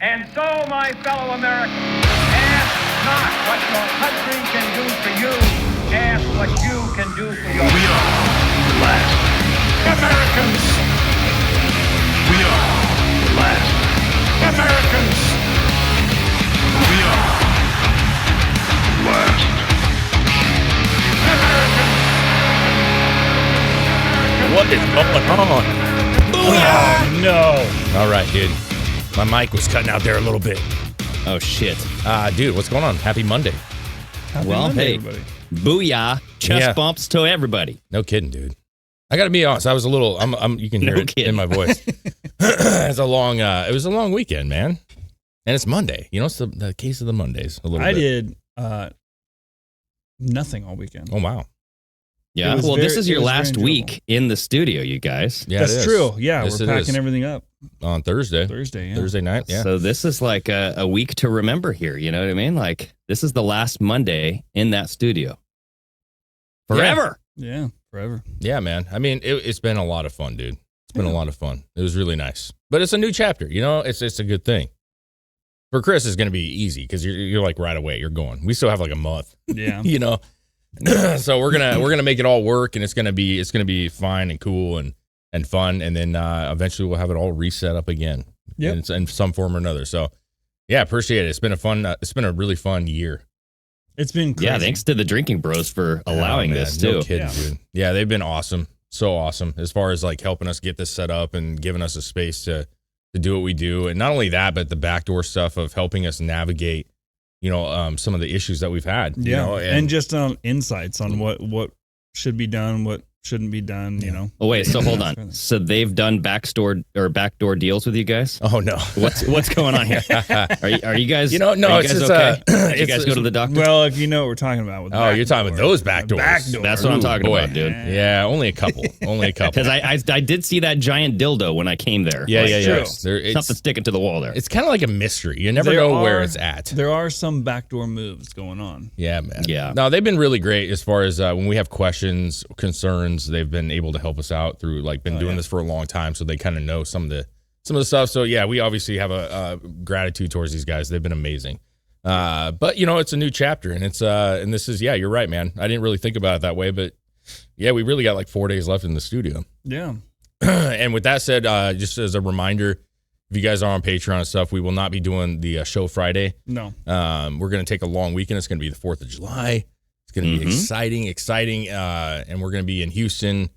And so, my fellow Americans, ask not what your country can do for you, ask what you can do for your We are the last Americans. We are the last Americans. We are the last Americans. What is going on? Oh, no. All right, dude. My mic was cutting out there a little bit. Oh, shit. Dude, what's going on? Happy Monday. Happy Monday, everybody. Booyah. Chest bumps to everybody. No kidding, dude. I got to be honest. I was a little, you can hear it in my voice. It was a long weekend, man. And it's Monday. You know, it's the case of the Mondays a little bit. I did nothing all weekend. Oh, wow. Yeah, well, this is your last week in the studio, you guys. Yeah, that's true. Yeah, yes, we're packing everything up. On Thursday. Thursday night, yeah. So this is like a week to remember here, you know what I mean? Like, this is the last Monday in that studio. Forever. Yeah, forever. Yeah, man. I mean, it's been a lot of fun, dude. It's been a lot of fun. It was really nice. But it's a new chapter, you know? It's a good thing. For Chris, it's going to be easy because you're like right away. You're going. We still have like a month. Yeah. You know? So we're gonna make it all work, and it's gonna be fine and cool and fun, and then eventually we'll have it all reset up again, in some form or another. So yeah, appreciate it. It's been a really fun year. It's been crazy. Yeah, thanks to the Drinking Bros for allowing this too. No kidding, dude. Yeah, they've been awesome, so awesome as far as like helping us get this set up and giving us a space to do what we do, and not only that, but the backdoor stuff of helping us navigate. You know, some of the issues that we've had. Yeah, you know, and just insights on what should be done, what shouldn't be done. You know. Oh wait, so hold on. So they've done backdoor deals with you guys? Oh no, what's going on here? Are you guys? You know, no, it's just okay? Did you guys go to the doctor? Well, if you know what we're talking about. With you're talking about those backdoors. That's what I'm talking about, dude. Yeah, only a couple. Because I did see that giant dildo when I came there. Yeah. Something sticking to the wall there. It's kind of like a mystery. You never know where it's at. There are some backdoor moves going on. Yeah, man. Yeah. No, they've been really great as far as when we have questions, concerns. They've been able to help us out through doing this for a long time, so they kind of know some of the stuff. So yeah, we obviously have a gratitude towards these guys. They've been amazing. But you know, it's a new chapter, and it's and this is you're right, man. I didn't really think about it that way, but yeah, we really got like 4 days left in the studio. Yeah. And with that said, just as a reminder, if you guys are on Patreon and stuff, we will not be doing the show Friday. No. We're going to take a long weekend. It's going to be the 4th of July. It's going to be exciting. And we're going to be in Houston,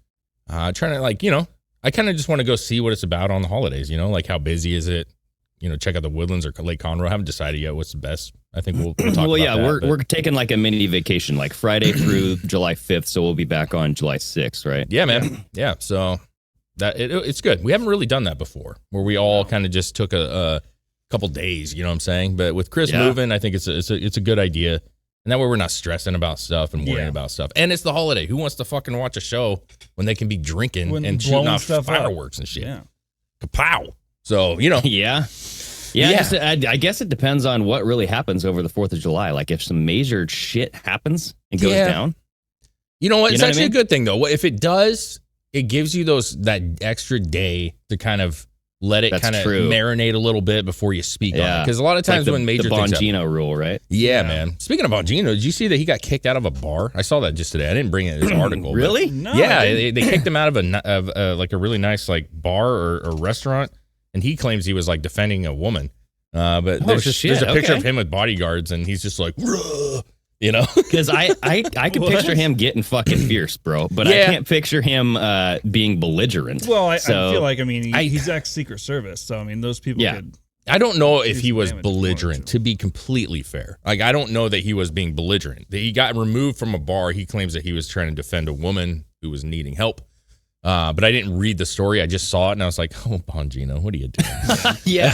trying to I kind of just want to go see what it's about on the holidays, you know, like how busy is it? You know, check out the Woodlands or Lake Conroe. I haven't decided yet what's the best. I think we'll talk about that. We're taking like a mini vacation, like Friday through July 5th. So we'll be back on July 6th, right? Yeah, man. Yeah. So it's good. We haven't really done that before, where we all kind of just took a couple days. You know what I'm saying? But with Chris moving, I think it's a good idea, and that way we're not stressing about stuff and worrying about stuff. And it's the holiday. Who wants to fucking watch a show when they can be drinking and shooting off fireworks and shit? Yeah. Kapow. So you know. Yeah. I guess it depends on what really happens over the 4th of July. Like if some major shit happens and goes down. You know what? It's actually a good thing though. If it does, it gives you that extra day to kind of let it kind of marinate a little bit before you speak on it. Because a lot of times when major things happen. The Bongino rule, right? Yeah, man. Speaking of Bongino, did you see that he got kicked out of a bar? I saw that just today. I didn't bring it in this article. Really? No. Yeah, they kicked him out of like a really nice like bar or restaurant, and he claims he was like defending a woman. But there's a picture of him with bodyguards, and he's just like, "Ruh," you know, because I can picture him getting fucking fierce, bro, but I can't picture him being belligerent. Well, I feel like he's ex-Secret Service, so I mean those people could. I don't know if he was belligerent, to be completely fair. Like, I don't know that he was being belligerent. He got removed from a bar. He claims that he was trying to defend a woman who was needing help. But I didn't read the story. I just saw it, and I was like, "Oh, Bongino, what are you doing?" Yeah.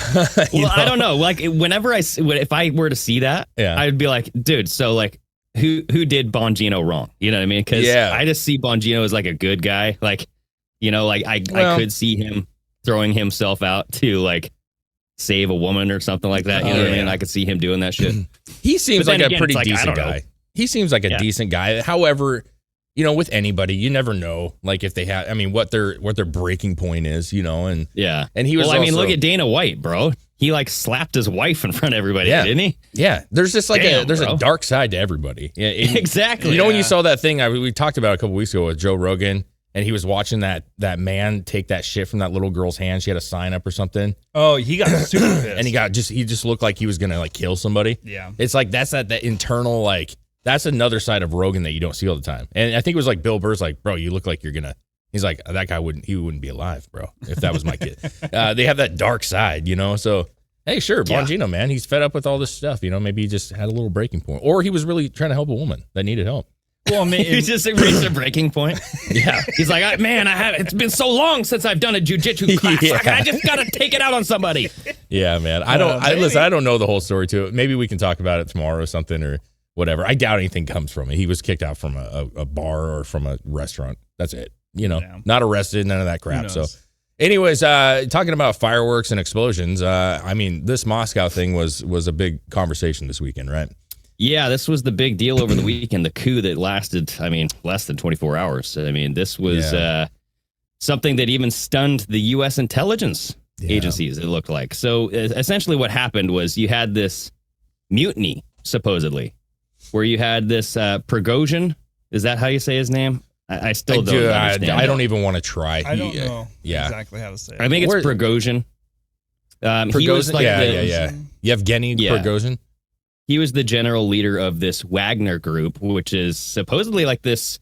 Well, I don't know. Like, if I were to see that, I'd be like, "Dude, so like, who did Bongino wrong?" You know what I mean? Because I just see Bongino as like a good guy. Like, you know, like I could see him throwing himself out to like save a woman or something like that. You know what I mean? I could see him doing that shit. He seems like a pretty decent guy. He seems like a decent guy. However, you know, with anybody, you never know, like if they have, I mean, what their breaking point is, you know, and yeah, and he was. Well, I mean, look at Dana White, bro. he like slapped his wife in front of everybody, didn't he? Yeah. There's just like a dark side to everybody. Yeah, exactly. You know, when you saw that thing, we talked about it a couple weeks ago with Joe Rogan, and he was watching that man take that shit from that little girl's hand. She had a sign up or something. Oh, he got super pissed. And he just looked like he was gonna like kill somebody. Yeah. It's like that's that internal, like, that's another side of Rogan that you don't see all the time. And I think it was like Bill Burr's like, bro, you look like you're gonna. He's like, that guy wouldn't be alive, bro, if that was my kid. They have that dark side, you know. So hey, sure, Bongino, man, he's fed up with all this stuff. You know, maybe he just had a little breaking point, or he was really trying to help a woman that needed help. Well, I mean, he just reached a breaking point. Yeah, he's like, it's been so long since I've done a jujitsu class. Like, I just gotta take it out on somebody. Yeah, man. I don't know the whole story to it. Maybe we can talk about it tomorrow or something or whatever. I doubt anything comes from it. He was kicked out from a bar or from a restaurant. That's it. You know, not arrested, none of that crap. So, anyways, talking about fireworks and explosions. I mean, this Moscow thing was a big conversation this weekend, right? Yeah, this was the big deal over the weekend. The coup that lasted, less than 24 hours. I mean, this was something that even stunned the U.S. intelligence agencies, it looked like. So, essentially what happened was you had this mutiny, supposedly, where you had this Prigozhin. Is that how you say his name? I still don't understand. I don't even want to try. I don't know exactly how to say it. I think it's Prigozhin. He was like Yevgeny Prigozhin. He was the general leader of this Wagner group, which is supposedly like this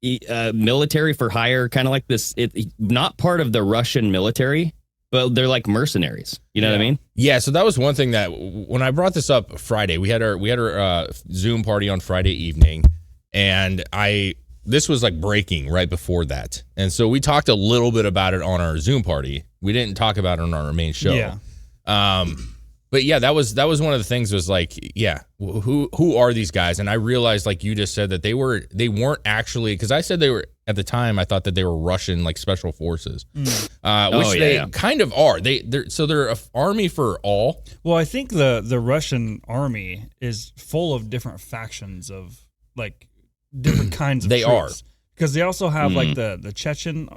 military for hire, kind of like this. Not part of the Russian military, but they're like mercenaries. You know what I mean? Yeah. So that was one thing that when I brought this up Friday, we had our Zoom party on Friday evening, and this was like breaking right before that. And so we talked a little bit about it on our Zoom party. We didn't talk about it on our main show. Yeah. But yeah, that was one of the things was like, who are these guys? And I realized, like you just said, that they weren't actually, because I said they were at the time, I thought that they were Russian like special forces, which they kind of are. They're an army for all. Well, I think the Russian army is full of different factions of like different kinds of they troops. Because they also have like the Chechen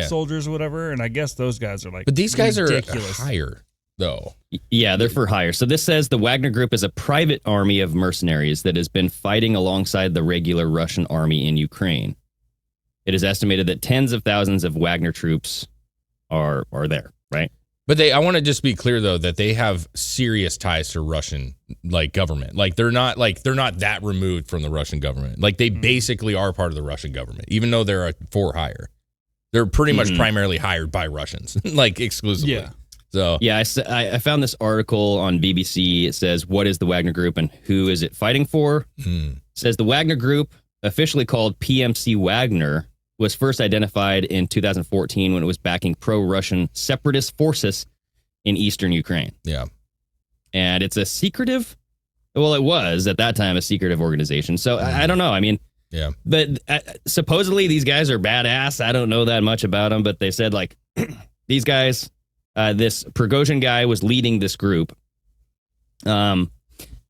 soldiers or whatever, and I guess those guys are like, but these guys ridiculous. Are higher though. Yeah, they're for hire. So this says the Wagner Group is a private army of mercenaries that has been fighting alongside the regular Russian army in Ukraine. It is estimated that tens of thousands of Wagner troops are there, right? But I want to just be clear though that they have serious ties to Russian like government. Like they're not that removed from the Russian government. Like they basically are part of the Russian government, even though they're for hire. They're pretty much primarily hired by Russians, like exclusively. Yeah. So yeah, I found this article on BBC. It says, "What is the Wagner Group and who is it fighting for?" It says the Wagner Group, officially called PMC Wagner, was first identified in 2014 when it was backing pro-Russian separatist forces in eastern Ukraine. Yeah. And it's a secretive, well, it was at that time a secretive organization. So I don't know. I mean, yeah. But supposedly these guys are badass. I don't know that much about them, but they said like these guys, this Prigozhin guy was leading this group. And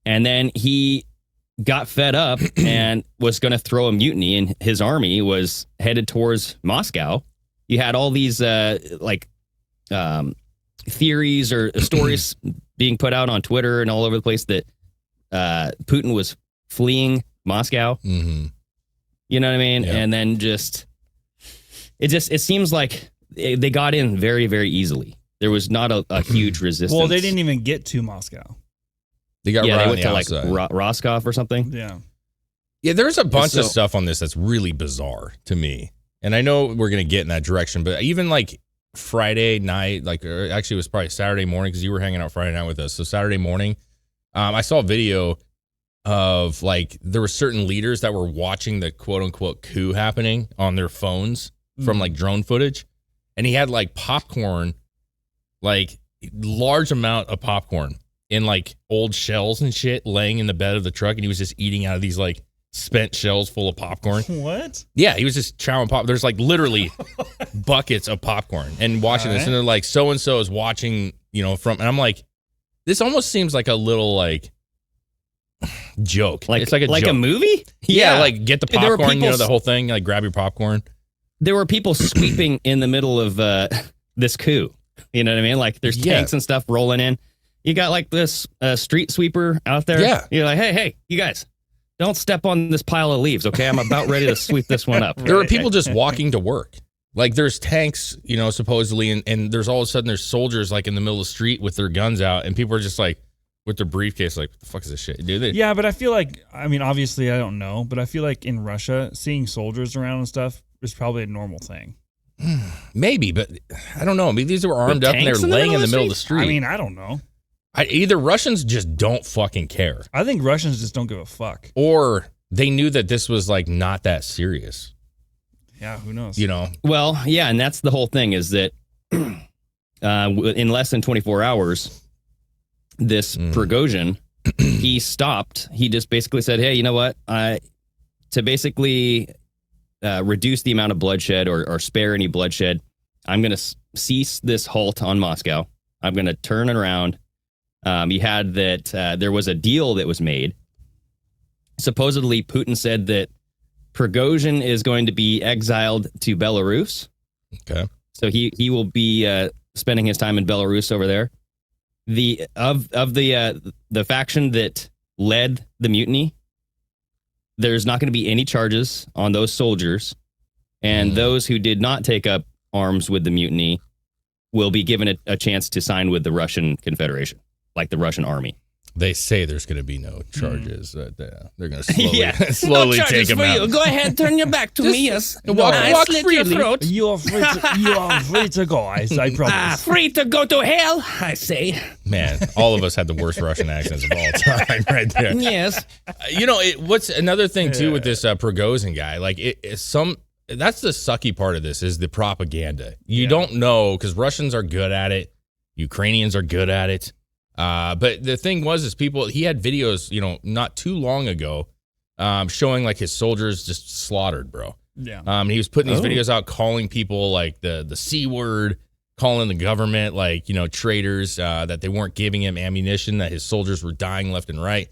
then he got fed up and was going to throw a mutiny, and his army was headed towards Moscow. You had all these theories or stories being put out on Twitter and all over the place that Putin was fleeing Moscow. Mm-hmm. You know what I mean? Yeah. And then it seems like they got in very, very easily. There was not a huge resistance. Well, they didn't even get to Moscow. They got right they on went the to outside. like Roscoff or something. Yeah, there's a bunch of stuff on this that's really bizarre to me. And I know we're going to get in that direction, but even like Friday night, or actually it was probably Saturday morning because you were hanging out Friday night with us. So Saturday morning, I saw a video of like there were certain leaders that were watching the quote unquote coup happening on their phones from like drone footage. And he had like popcorn, like large amount of popcorn in like old shells and shit laying in the bed of the truck. And he was just eating out of these like spent shells full of popcorn. What? Yeah, he was just chowing pop. There's like literally buckets of popcorn and watching this. And they're like, so-and-so is watching, and I'm like, this almost seems like a little like joke. It's like a joke. A movie? Yeah, like get the popcorn, the whole thing, like grab your popcorn. There were people sweeping in the middle of this coup. You know what I mean? Like there's tanks and stuff rolling in. You got like this street sweeper out there. Yeah. You're like, hey, you guys, don't step on this pile of leaves, okay? I'm about ready to sweep this one up. There are people just walking to work. Like there's tanks, supposedly, and there's all of a sudden there's soldiers like in the middle of the street with their guns out, and people are just like with their briefcase, like, what the fuck is this shit? Yeah, but I feel like, obviously I don't know, but I feel like in Russia, seeing soldiers around and stuff is probably a normal thing. Maybe, but I don't know. I mean, these were armed up and they're laying in the middle of the street. I don't know. Either Russians just don't fucking care. I think Russians just don't give a fuck. Or they knew that this was like not that serious. Yeah, who knows? Well, yeah, and that's the whole thing is that in less than 24 hours, this Prigozhin, he stopped. He just basically said, hey, you know what? To basically reduce the amount of bloodshed or spare any bloodshed, I'm going to cease this halt on Moscow. I'm going to turn it around. He had that there was a deal that was made. Supposedly, Putin said that Prigozhin is going to be exiled to Belarus. Okay. So he will be spending his time in Belarus over there. The faction that led the mutiny, there's not going to be any charges on those soldiers, and those who did not take up arms with the mutiny will be given a chance to sign with the Russian Confederation, like the Russian army. They say there's going to be no charges. They're going to slowly no take them for out. You. Go ahead, turn your back to me. Yes, walk slit freely. your throat. You are free to go. I promise. Free to go to hell, I say. Man, all of us had the worst Russian accents of all time, right there. Yes. What's another thing too with this Prigozhin guy? Like that's the sucky part of this is the propaganda. You don't know because Russians are good at it, Ukrainians are good at it. But the thing is he had videos, not too long ago, showing like his soldiers just slaughtered, bro. Yeah. He was putting these videos out, calling people like the C word, calling the government like, traitors, that they weren't giving him ammunition, that his soldiers were dying left and right.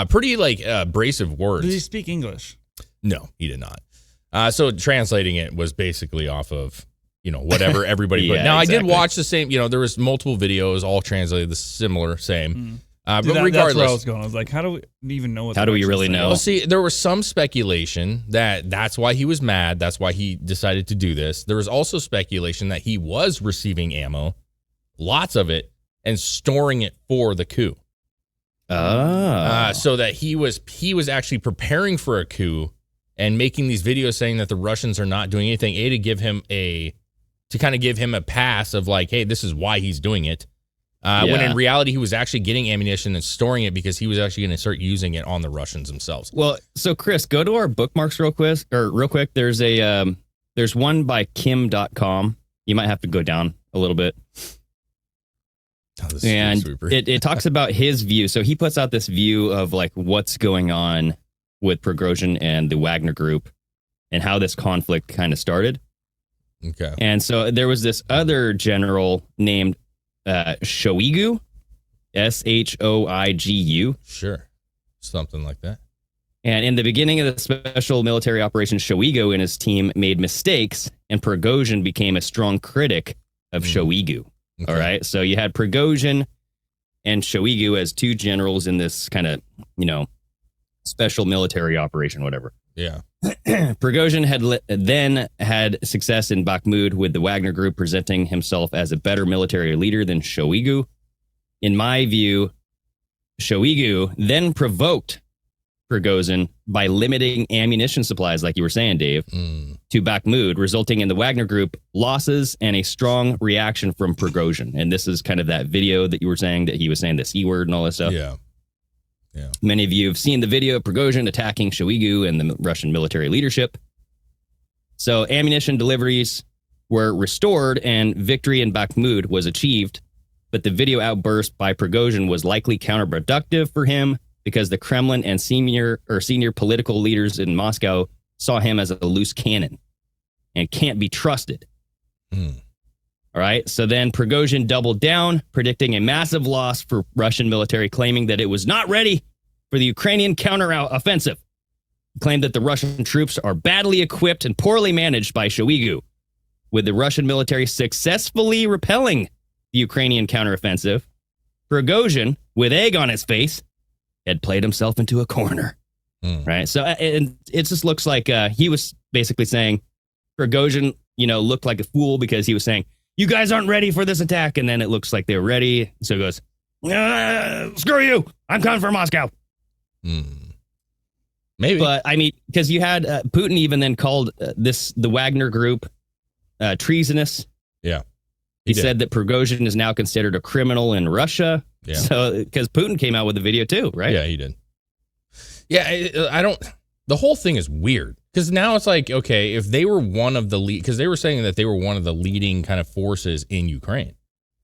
Pretty like abrasive words. Did he speak English? No, he did not. So translating it was basically off of, whatever everybody put. Now, exactly. I did watch the same, there was multiple videos, all translated the similar, same. But regardless. That's where I was going. I was like, how do we even know what How do we really know? Well, see, there was some speculation that that's why he was mad. That's why he decided to do this. There was also speculation that he was receiving ammo, lots of it, and storing it for the coup. So that he was actually preparing for a coup and making these videos saying that the Russians are not doing anything, to kind of give him a pass of like, hey, this is why he's doing it. When in reality, he was actually getting ammunition and storing it because he was actually going to start using it on the Russians themselves. Well, so Chris, go to our bookmarks real quick. There's one by Kim.com. You might have to go down a little bit. And it talks about his view. So he puts out this view of like what's going on with Prigozhin and the Wagner group and how this conflict kind of started. Okay. And so there was this other general named Shoigu, Shoigu. Sure. Something like that. And in the beginning of the special military operation, Shoigu and his team made mistakes, and Prigozhin became a strong critic of Shoigu. Okay. All right. So you had Prigozhin and Shoigu as two generals in this kind of, special military operation, whatever. Yeah. Prigozhin then had success in Bakhmut with the Wagner group, presenting himself as a better military leader than Shoigu. In my view, Shoigu then provoked Prigozhin by limiting ammunition supplies, like you were saying, Dave, to Bakhmut, resulting in the Wagner group losses and a strong reaction from Prigozhin. And this is kind of that video that you were saying that he was saying the C word and all that stuff. Yeah. Yeah. Many of you have seen the video of Prigozhin attacking Shoigu and the Russian military leadership. So ammunition deliveries were restored and victory in Bakhmut was achieved, but the video outburst by Prigozhin was likely counterproductive for him because the Kremlin and senior political leaders in Moscow saw him as a loose cannon and can't be trusted. All right. So then Prigozhin doubled down, predicting a massive loss for Russian military, claiming that it was not ready for the Ukrainian counter-offensive. He claimed that the Russian troops are badly equipped and poorly managed by Shoigu, with the Russian military successfully repelling the Ukrainian counteroffensive, Prigozhin, with egg on his face, had played himself into a corner. Right? So and it just looks like he was basically saying Prigozhin, looked like a fool because he was saying, you guys aren't ready for this attack. And then it looks like they're ready. So he goes, screw you. I'm coming for Moscow. Maybe. But I mean, because you had Putin even then called the Wagner group treasonous. Yeah. He said that Prigozhin is now considered a criminal in Russia. Yeah. So because Putin came out with the video too, right? Yeah, he did. Yeah, I don't. The whole thing is weird because now it's like, okay, if they were one of the lead, because they were saying that they were one of the leading kind of forces in Ukraine.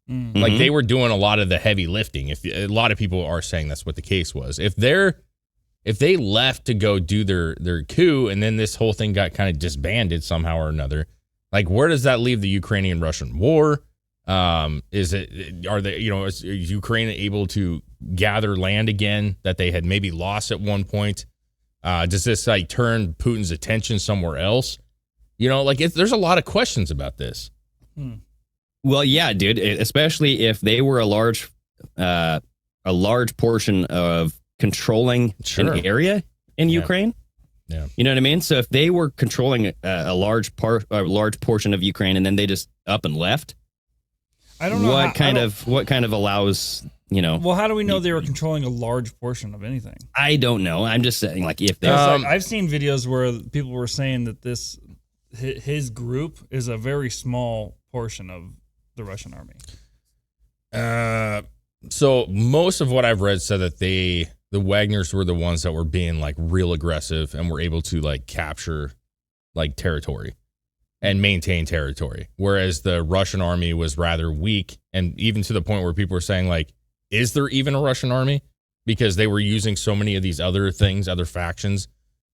Like they were doing a lot of the heavy lifting. If a lot of people are saying that's what the case was. If they left to go do their coup and then this whole thing got kind of disbanded somehow or another, like where does that leave the Ukrainian-Russian war? Is Ukraine able to gather land again that they had maybe lost at one point? Does this like turn Putin's attention somewhere else? There's a lot of questions about this. Well, yeah, dude, especially if they were a large portion of controlling an area in Ukraine. Yeah. You know what I mean? So if they were controlling a large portion of Ukraine and then they just up and left, I don't know what kind of allows, Well, how do we know they were controlling a large portion of anything? I don't know. I'm just saying, like, if they I've seen videos where people were saying that his group is a very small portion of the Russian army. So most of what I've read said that the Wagners were the ones that were being like real aggressive and were able to like capture like territory and maintain territory, whereas the Russian army was rather weak, and even to the point where people were saying like, is there even a Russian army? Because they were using so many of these other things, other factions.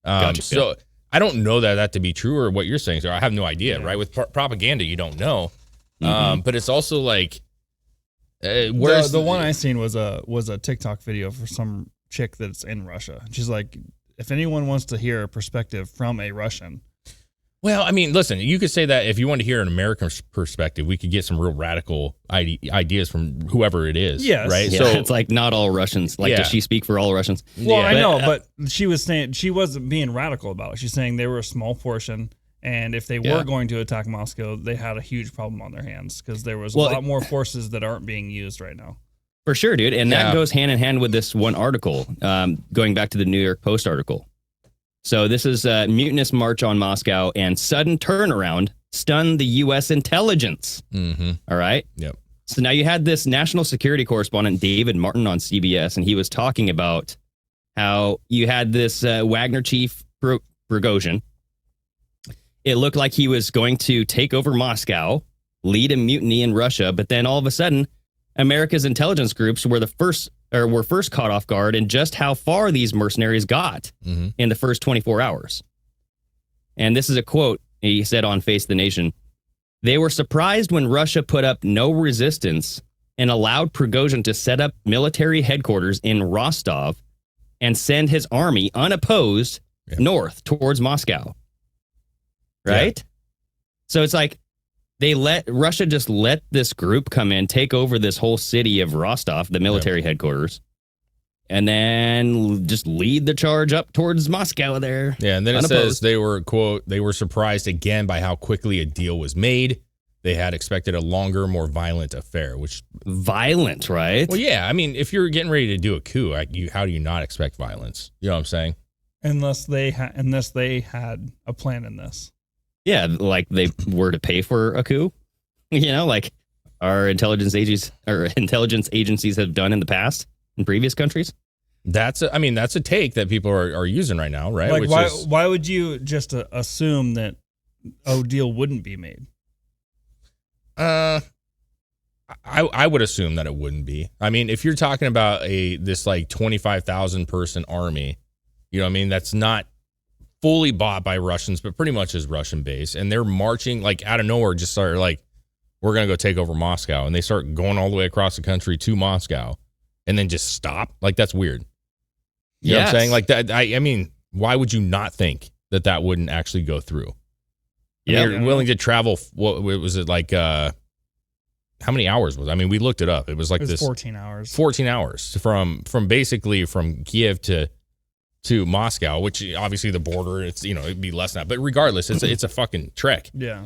Gotcha. So I don't know that to be true or what you're saying. So I have no idea, right? With propaganda, you don't know. But it's also like, where's the one I seen was a TikTok video for some chick that's in Russia. She's like, if anyone wants to hear a perspective from a Russian. Well, I mean, listen, you could say that if you want to hear an American perspective, we could get some real radical ideas from whoever it is. Yes. Right. Yeah, so it's like not all Russians. Like, does she speak for all Russians? Well, I know, but she was saying she wasn't being radical about it. She's saying they were a small portion. And if they were going to attack Moscow, they had a huge problem on their hands because there was a lot more forces that aren't being used right now. For sure, dude. And that goes hand in hand with this one article, going back to the New York Post article. So this is a mutinous march on Moscow and sudden turnaround stunned the U.S. intelligence. All right? Yep. So now you had this national security correspondent, David Martin, on CBS, and he was talking about how you had this Wagner chief, Prigozhin. It looked like he was going to take over Moscow, lead a mutiny in Russia, but then all of a sudden, America's intelligence groups were first caught off guard in just how far these mercenaries got in the first 24 hours. And this is a quote he said on Face the Nation. They were surprised when Russia put up no resistance and allowed Prigozhin to set up military headquarters in Rostov and send his army unopposed north towards Moscow. Right? Yeah. So it's like Russia just let this group come in, take over this whole city of Rostov, the military headquarters, and then just lead the charge up towards Moscow there. Yeah, and then it says they were, quote, they were surprised again by how quickly a deal was made. They had expected a longer, more violent affair, which... Violent, right? Well, yeah. I mean, if you're getting ready to do a coup, how do you not expect violence? You know what I'm saying? Unless they had a plan in this. Yeah, like they were to pay for a coup, like our intelligence agencies have done in the past in previous countries. That's a take that people are using right now, right? Like, why would you just assume that a deal wouldn't be made? I would assume that it wouldn't be. I mean, if you're talking about this like 25,000 person army, you know what I mean? That's not fully bought by Russians, but pretty much is Russian based. And they're marching like out of nowhere, just started like, we're going to go take over Moscow. And they start going all the way across the country to Moscow and then just stop. Like, that's weird. You know what I'm saying? Like that. I mean, why would you not think that wouldn't actually go through? Yeah. You're willing to travel. What was it like? how many hours was it? I mean, we looked it up. It was like it was this 14 hours. 14 hours from basically from Kiev to Moscow, which obviously the border, it's, it'd be less than that. But regardless, it's a fucking trek. Yeah.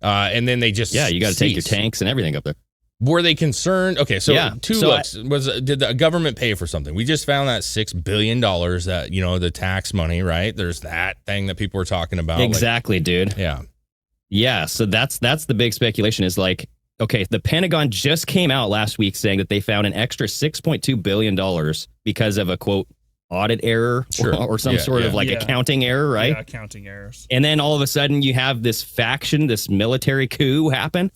And then they just you got to take your tanks and everything up there. Were they concerned? Okay, so did the government pay for something? We just found that $6 billion that, the tax money, right? There's that thing that people were talking about. Exactly, dude. Yeah. Yeah, so that's the big speculation is like, okay, the Pentagon just came out last week saying that they found an extra $6.2 billion because of a, quote, audit error or some sort of accounting error, right? Yeah, accounting errors. And then all of a sudden you have this faction, this military coup happen.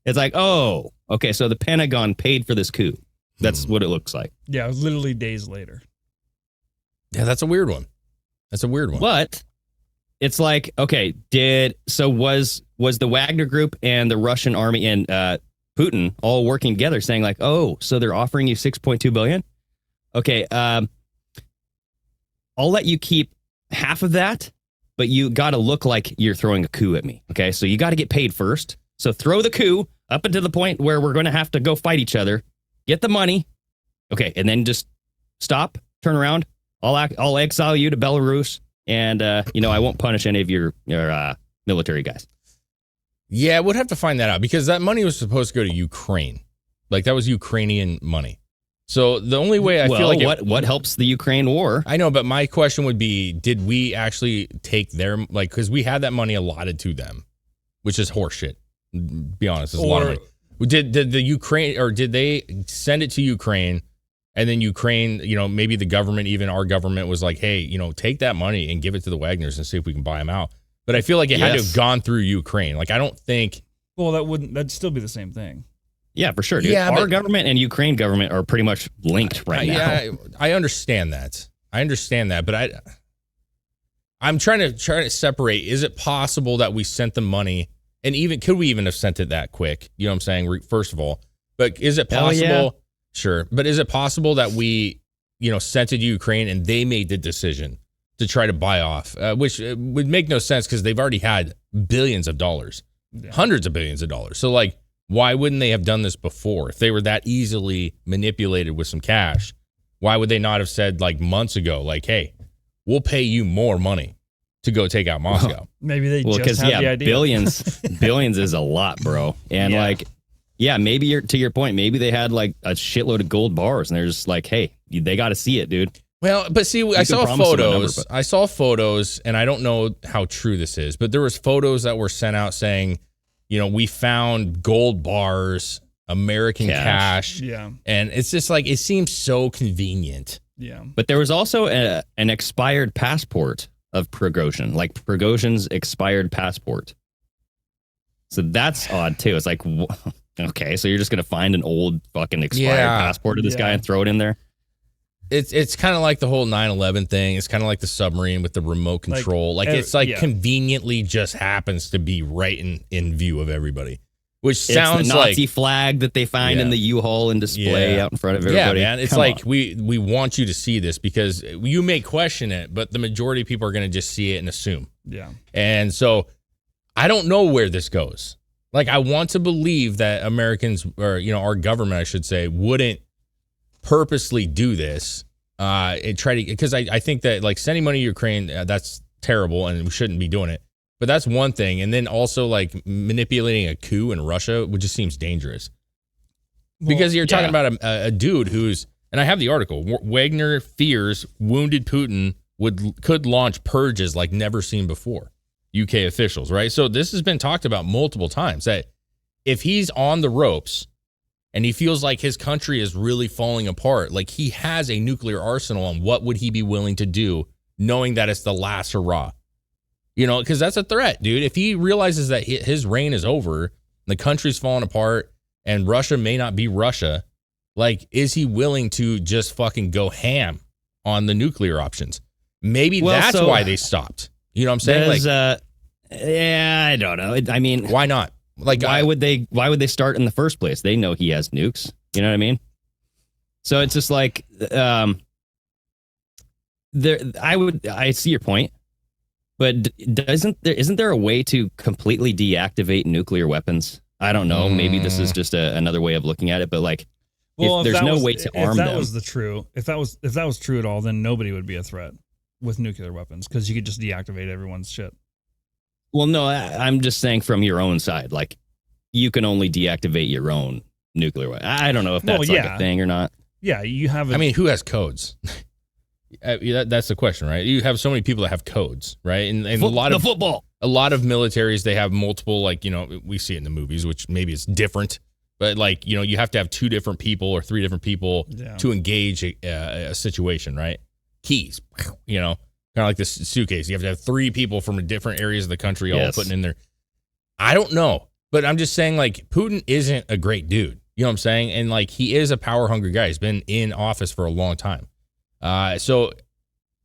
It's like, oh, okay, so the Pentagon paid for this coup. That's what it looks like. Yeah, it was literally days later. Yeah, that's a weird one. But it's like, okay, was the Wagner group and the Russian army and Putin all working together saying like, oh, so they're offering you $6.2 billion? Okay, I'll let you keep half of that, but you got to look like you're throwing a coup at me. Okay, so you got to get paid first. So throw the coup up until the point where we're going to have to go fight each other, get the money. Okay, and then just stop, turn around. I'll exile you to Belarus, and I won't punish any of your military guys. Yeah, we'd have to find that out because that money was supposed to go to Ukraine. Like that was Ukrainian money. So the only way I feel like what helps the Ukraine war? I know, but my question would be, did we actually take their because we had that money allotted to them, which is horseshit. Be honest, it's a lot of money. Did the Ukraine or did they send it to Ukraine, and then Ukraine, maybe the government, even our government, was like, hey, take that money and give it to the Wagners and see if we can buy them out. But I feel like it had to have gone through Ukraine. Like I don't think. Well, that'd still be the same thing. Yeah, for sure, dude. Yeah, our government and Ukraine government are pretty much linked right now. Yeah, I understand that. But I'm trying to separate. Is it possible that we sent the money, and even could we even have sent it that quick? You know what I'm saying? First of all, but is it possible? Yeah. Sure, but is it possible that we, sent it to Ukraine and they made the decision to try to buy off, which would make no sense because they've already had billions of dollars, hundreds of billions of dollars. So like. Why wouldn't they have done this before? If they were that easily manipulated with some cash, why would they not have said like months ago, like, hey, we'll pay you more money to go take out Moscow? Maybe they just had the idea. Billions is a lot, bro. And maybe to your point, maybe they had like a shitload of gold bars and they're just like, hey, they got to see it, dude. Well, but see, I saw photos and I don't know how true this is, but there was photos that were sent out saying, we found gold bars, American cash. Yeah. And it's just like, it seems so convenient. Yeah. But there was also an expired passport of Prigozhin, like Prigozhin's expired passport. So that's odd too. It's like, okay, so you're just going to find an old fucking expired passport of this guy and throw it in there? It's kind of like the whole 9/11 thing. It's kind of like the submarine with the remote control. Conveniently just happens to be right in view of everybody. Which sounds it's the Nazi flag that they find in the U-Haul and display out in front of everybody. Yeah, man. It's we want you to see this because you may question it, but the majority of people are going to just see it and assume. Yeah. And so I don't know where this goes. Like I want to believe that Americans or our government, I should say, wouldn't purposely do this because I think that like sending money to Ukraine, that's terrible and we shouldn't be doing it, but that's one thing. And then also like manipulating a coup in Russia, which just seems dangerous because you're talking about a dude who's, and I have the article, Wagner fears wounded Putin could launch purges like never seen before. UK officials, right? So this has been talked about multiple times that if he's on the ropes and he feels like his country is really falling apart, like he has a nuclear arsenal, and what would he be willing to do knowing that it's the last hurrah? Because that's a threat, dude. If he realizes that his reign is over, the country's falling apart, and Russia may not be Russia, like, is he willing to just fucking go ham on the nuclear options? Maybe that's why they stopped. You know what I'm saying? I don't know. I mean, why not? Like, why would they start in the first place? They know he has nukes. You know what I mean? So it's just like, I see your point, but isn't there a way to completely deactivate nuclear weapons? I don't know. Maybe this is just another way of looking at it, but like, if there's no way to arm them. If that was true at all, then nobody would be a threat with nuclear weapons because you could just deactivate everyone's shit. Well, no, I'm just saying from your own side, like you can only deactivate your own nuclear weapon. I don't know if that's like a thing or not. Yeah, you have. I mean, who has codes? That's the question, right? You have so many people that have codes, right? And a lot of militaries, they have multiple, like, you know, we see it in the movies, which maybe it's different, but like, you know, you have to have 2 different people or 3 different people to engage a situation, right? Keys, you know, kind of like this suitcase. You have to have 3 people from different areas of the country all putting in there. I don't know, but I'm just saying, like, Putin isn't a great dude. You know what I'm saying? And like, he is a power hungry guy. He's been in office for a long time. So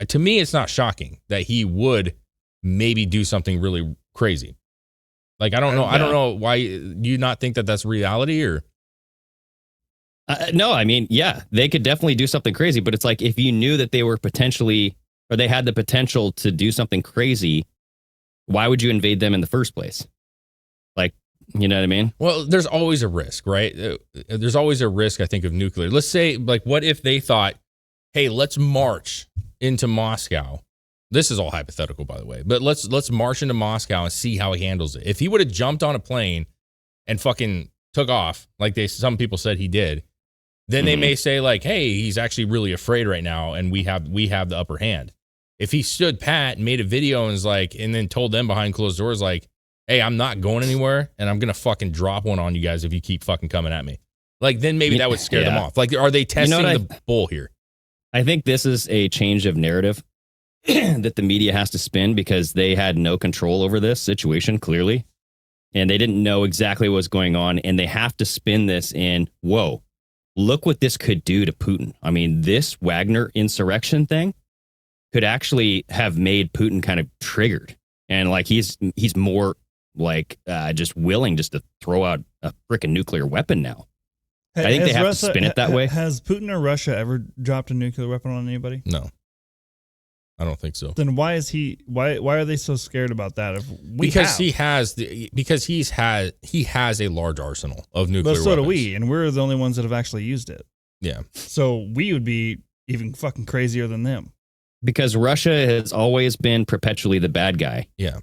to me, it's not shocking that he would maybe do something really crazy. Like, I don't know. I don't know why. Do you not think that that's reality or? No, I mean, yeah, they could definitely do something crazy, but it's like, if you knew that they were potentially, or they had the potential to do something crazy, why would you invade them in the first place? Like, you know what I mean? Well, there's always a risk, right? There's always a risk, I think, of nuclear. Let's say, like, what if they thought, hey, let's march into Moscow. This is all hypothetical, by the way, but let's march into Moscow and see how he handles it. If he would have jumped on a plane and fucking took off, like some people said he did, then they may say, like, hey, he's actually really afraid right now, and we have the upper hand. If he stood pat and made a video and was like, and then told them behind closed doors, like, hey, I'm not going anywhere, and I'm gonna fucking drop one on you guys if you keep fucking coming at me. Like, then maybe that would scare them off. Like, are they testing the bull here? I think this is a change of narrative that the media has to spin, because they had no control over this situation, clearly, and they didn't know exactly what was going on, and they have to spin this in, whoa, look what this could do to Putin. I mean, this Wagner insurrection thing could actually have made Putin kind of triggered, and like he's more like just willing just to throw out a freaking nuclear weapon now. I think they have to spin it that way. Has Putin or Russia ever dropped a nuclear weapon on anybody? No, I don't think so. Then why is he? Why are they so scared about that? He has a large arsenal of nuclear weapons. But so do we, and we're the only ones that have actually used it. Yeah. So we would be even fucking crazier than them. Because Russia has always been perpetually the bad guy. Yeah.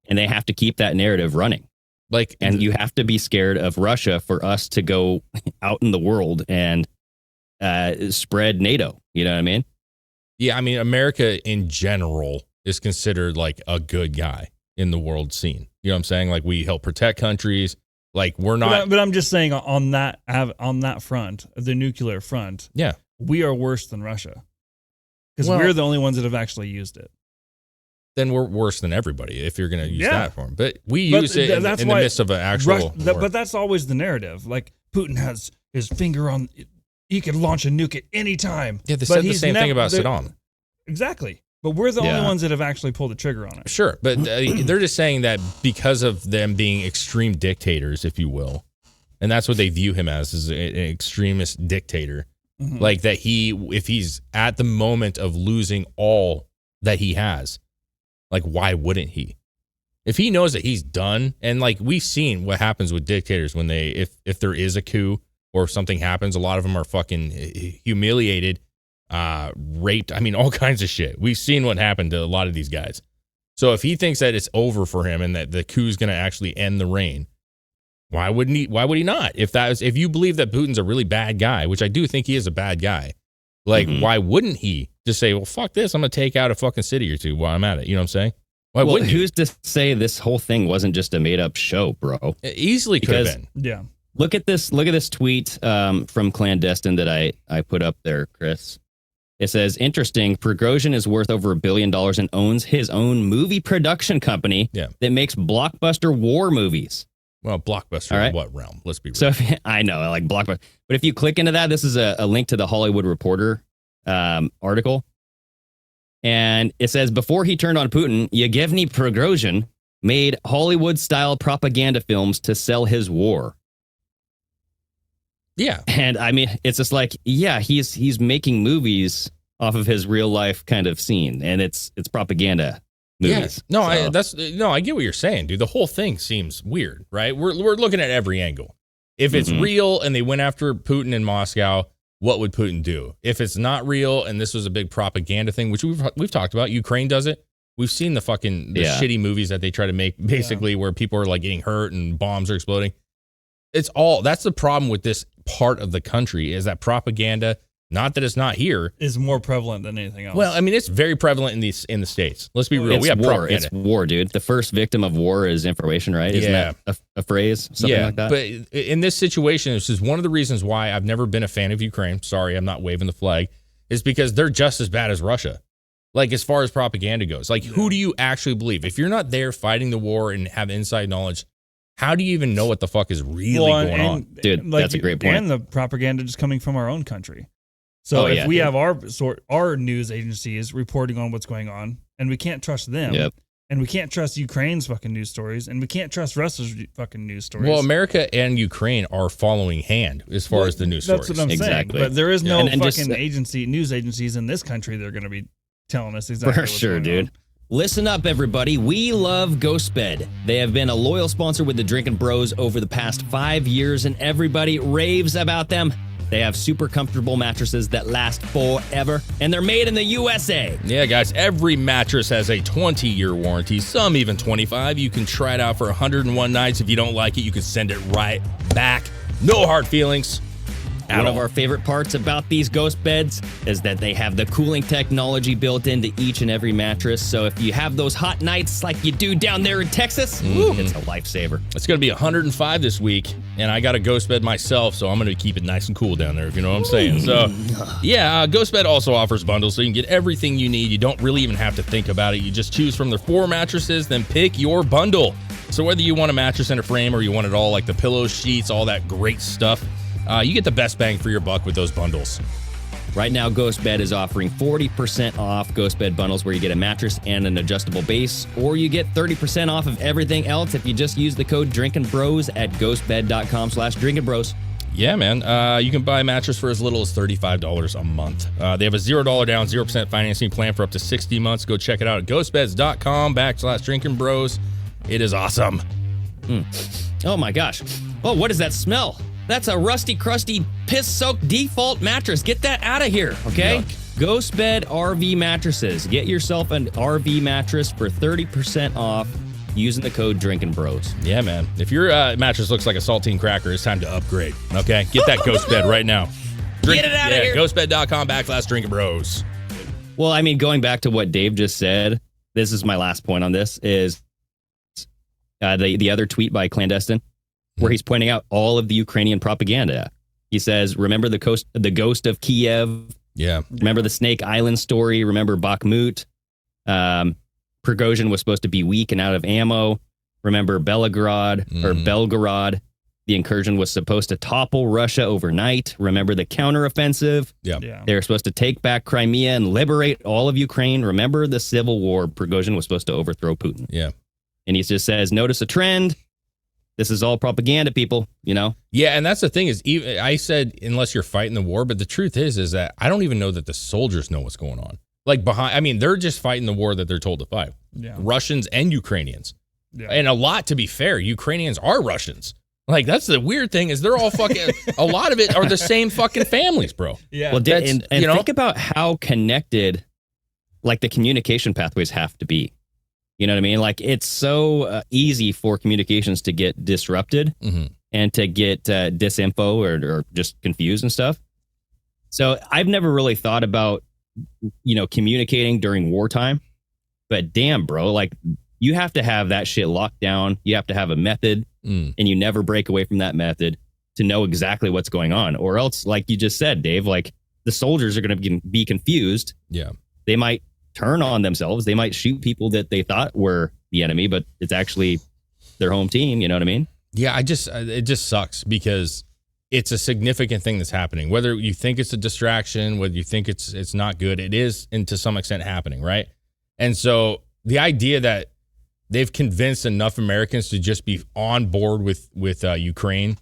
And they have to keep that narrative running. Like, and you have to be scared of Russia for us to go out in the world and spread NATO. You know what I mean? Yeah, I mean, America in general is considered like a good guy in the world scene. You know what I'm saying? Like, we help protect countries. Like, we're not. But I'm just saying, on that front, the nuclear front, yeah, we are worse than Russia, because we're the only ones that have actually used it. Then we're worse than everybody if you're going to use that form. But we use it in the midst of an actual war. But that's always the narrative. Like, Putin has his finger on, he could launch a nuke at any time. Yeah, they said the same thing about Saddam. Exactly. But we're the only ones that have actually pulled the trigger on it. Sure, but they're just saying that because of them being extreme dictators, if you will, and that's what they view him as an extremist dictator. Mm-hmm. Like, that if he's at the moment of losing all that he has, like, why wouldn't he? If he knows that he's done, and like, we've seen what happens with dictators when if there is a coup or if something happens, a lot of them are fucking humiliated, raped. I mean, all kinds of shit. We've seen what happened to a lot of these guys. So if he thinks that it's over for him and that the coup is going to actually end the reign, why would he not? If you believe that Putin's a really bad guy, which I do think he is a bad guy, like, why wouldn't he just say, well, fuck this, I'm going to take out a fucking city or two while I'm at it? You know what I'm saying? Why wouldn't who's to say this whole thing wasn't just a made up show, bro? It easily could have been. Yeah. Look at this tweet from Clandestine that I put up there, Chris. It says, interesting, Prigozhin is worth over $1 billion and owns his own movie production company that makes blockbuster war movies. Well, blockbuster in what realm? Let's be real. So I know, I like blockbuster. But if you click into that, this is a link to the Hollywood Reporter article. And it says, before he turned on Putin, Yevgeny Prigozhin made Hollywood-style propaganda films to sell his war. Yeah. And I mean, it's just like, yeah, he's making movies off of his real life kind of scene, and it's propaganda. movies. Yeah. I get what you're saying, dude. The whole thing seems weird, right? We're looking at every angle. If it's real and they went after Putin in Moscow, what would Putin do? If it's not real and this was a big propaganda thing, which we've talked about, Ukraine does it. We've seen the shitty movies that they try to make, basically where people are like getting hurt and bombs are exploding. That's the problem with this part of the country, is that propaganda, not that it's not here, is more prevalent than anything else. Well, I mean, it's very prevalent in the States. Let's be real. We have war. propaganda. It's war, dude. The first victim of war is information, right? Isn't that a phrase? Something like that? But in this situation, this is one of the reasons why I've never been a fan of Ukraine. Sorry, I'm not waving the flag. Is because they're just as bad as Russia. Like, as far as propaganda goes. Like, who do you actually believe? If you're not there fighting the war and have inside knowledge, how do you even know what the fuck is really going on? Dude, that's a great point. And the propaganda just coming from our own country. So if we have our news agencies reporting on what's going on, and we can't trust them, and we can't trust Ukraine's fucking news stories, and we can't trust Russia's fucking news stories. Well, America and Ukraine are following hand as far as the news stories. That's what I'm saying. But there is no fucking news agencies in this country that are going to be telling us exactly what's going dude. On. Listen up, everybody. We love GhostBed. They have been a loyal sponsor with the Drinkin' Bros over the past 5 years, and everybody raves about them. They have super comfortable mattresses that last forever, and they're made in the USA. Yeah, guys, every mattress has a 20-year warranty, some even 25. You can try it out for 101 nights. If you don't like it, you can send it right back. No hard feelings. One of our favorite parts about these ghost beds is that they have the cooling technology built into each and every mattress. So if you have those hot nights like you do down there in Texas, it's a lifesaver. It's going to be 105 this week, and I got a ghost bed myself, so I'm going to keep it nice and cool down there, if you know what I'm saying. So, yeah, Ghost Bed also offers bundles, so you can get everything you need. You don't really even have to think about it. You just choose from their 4 mattresses, then pick your bundle. So whether you want a mattress and a frame or you want it all, like the pillows, sheets, all that great stuff, you get the best bang for your buck with those bundles. Right now, GhostBed is offering 40% off GhostBed bundles where you get a mattress and an adjustable base, or you get 30% off of everything else if you just use the code DrinkinBros at ghostbed.com/DrinkinBros. Yeah, man. You can buy a mattress for as little as $35 a month. They have a $0 down, 0% financing plan for up to 60 months. Go check it out at ghostbeds.com/DrinkinBros. It is awesome. Oh, my gosh. Oh, what is that smell? That's a rusty, crusty, piss-soaked default mattress. Get that out of here, okay? GhostBed RV mattresses. Get yourself an RV mattress for 30% off using the code DrinkinBros. Yeah, man. If your mattress looks like a saltine cracker, it's time to upgrade, okay? Get that GhostBed right now. Get it out of here. Ghostbed.com/DrinkinBros. Well, I mean, going back to what Dave just said, this is my last point on this, is the other tweet by Clandestine, where he's pointing out all of the Ukrainian propaganda. He says, remember the ghost of Kiev? Yeah. Remember the Snake Island story? Remember Bakhmut? Prigozhin was supposed to be weak and out of ammo. Remember Belgorod? The incursion was supposed to topple Russia overnight. Remember the counteroffensive? Yeah. They were supposed to take back Crimea and liberate all of Ukraine. Remember the civil war? Prigozhin was supposed to overthrow Putin. Yeah. And he just says, notice a trend. This is all propaganda, people, you know? Yeah, and that's the thing is, even I said, unless you're fighting the war, but the truth is that I don't even know that the soldiers know what's going on. Like they're just fighting the war that they're told to fight. Yeah. Russians and Ukrainians. Yeah. And a lot, to be fair, Ukrainians are Russians. Like, that's the weird thing is they're all fucking, a lot of it are the same fucking families, bro. Yeah. Well, and think about how connected, like, the communication pathways have to be. You know what I mean? Like, it's so easy for communications to get disrupted and to get disinfo or just confused and stuff. So I've never really thought about, communicating during wartime. But damn, bro, like, you have to have that shit locked down. You have to have a method, and you never break away from that method to know exactly what's going on. Or else, like you just said, Dave, like, the soldiers are going to be confused. Yeah. They might turn on themselves. They might shoot people that they thought were the enemy, but it's actually their home team. You know what I mean? Yeah, it just sucks because it's a significant thing that's happening. Whether you think it's a distraction, whether you think it's not good, it is, and to some extent, happening, right? And so the idea that they've convinced enough Americans to just be on board with Ukraine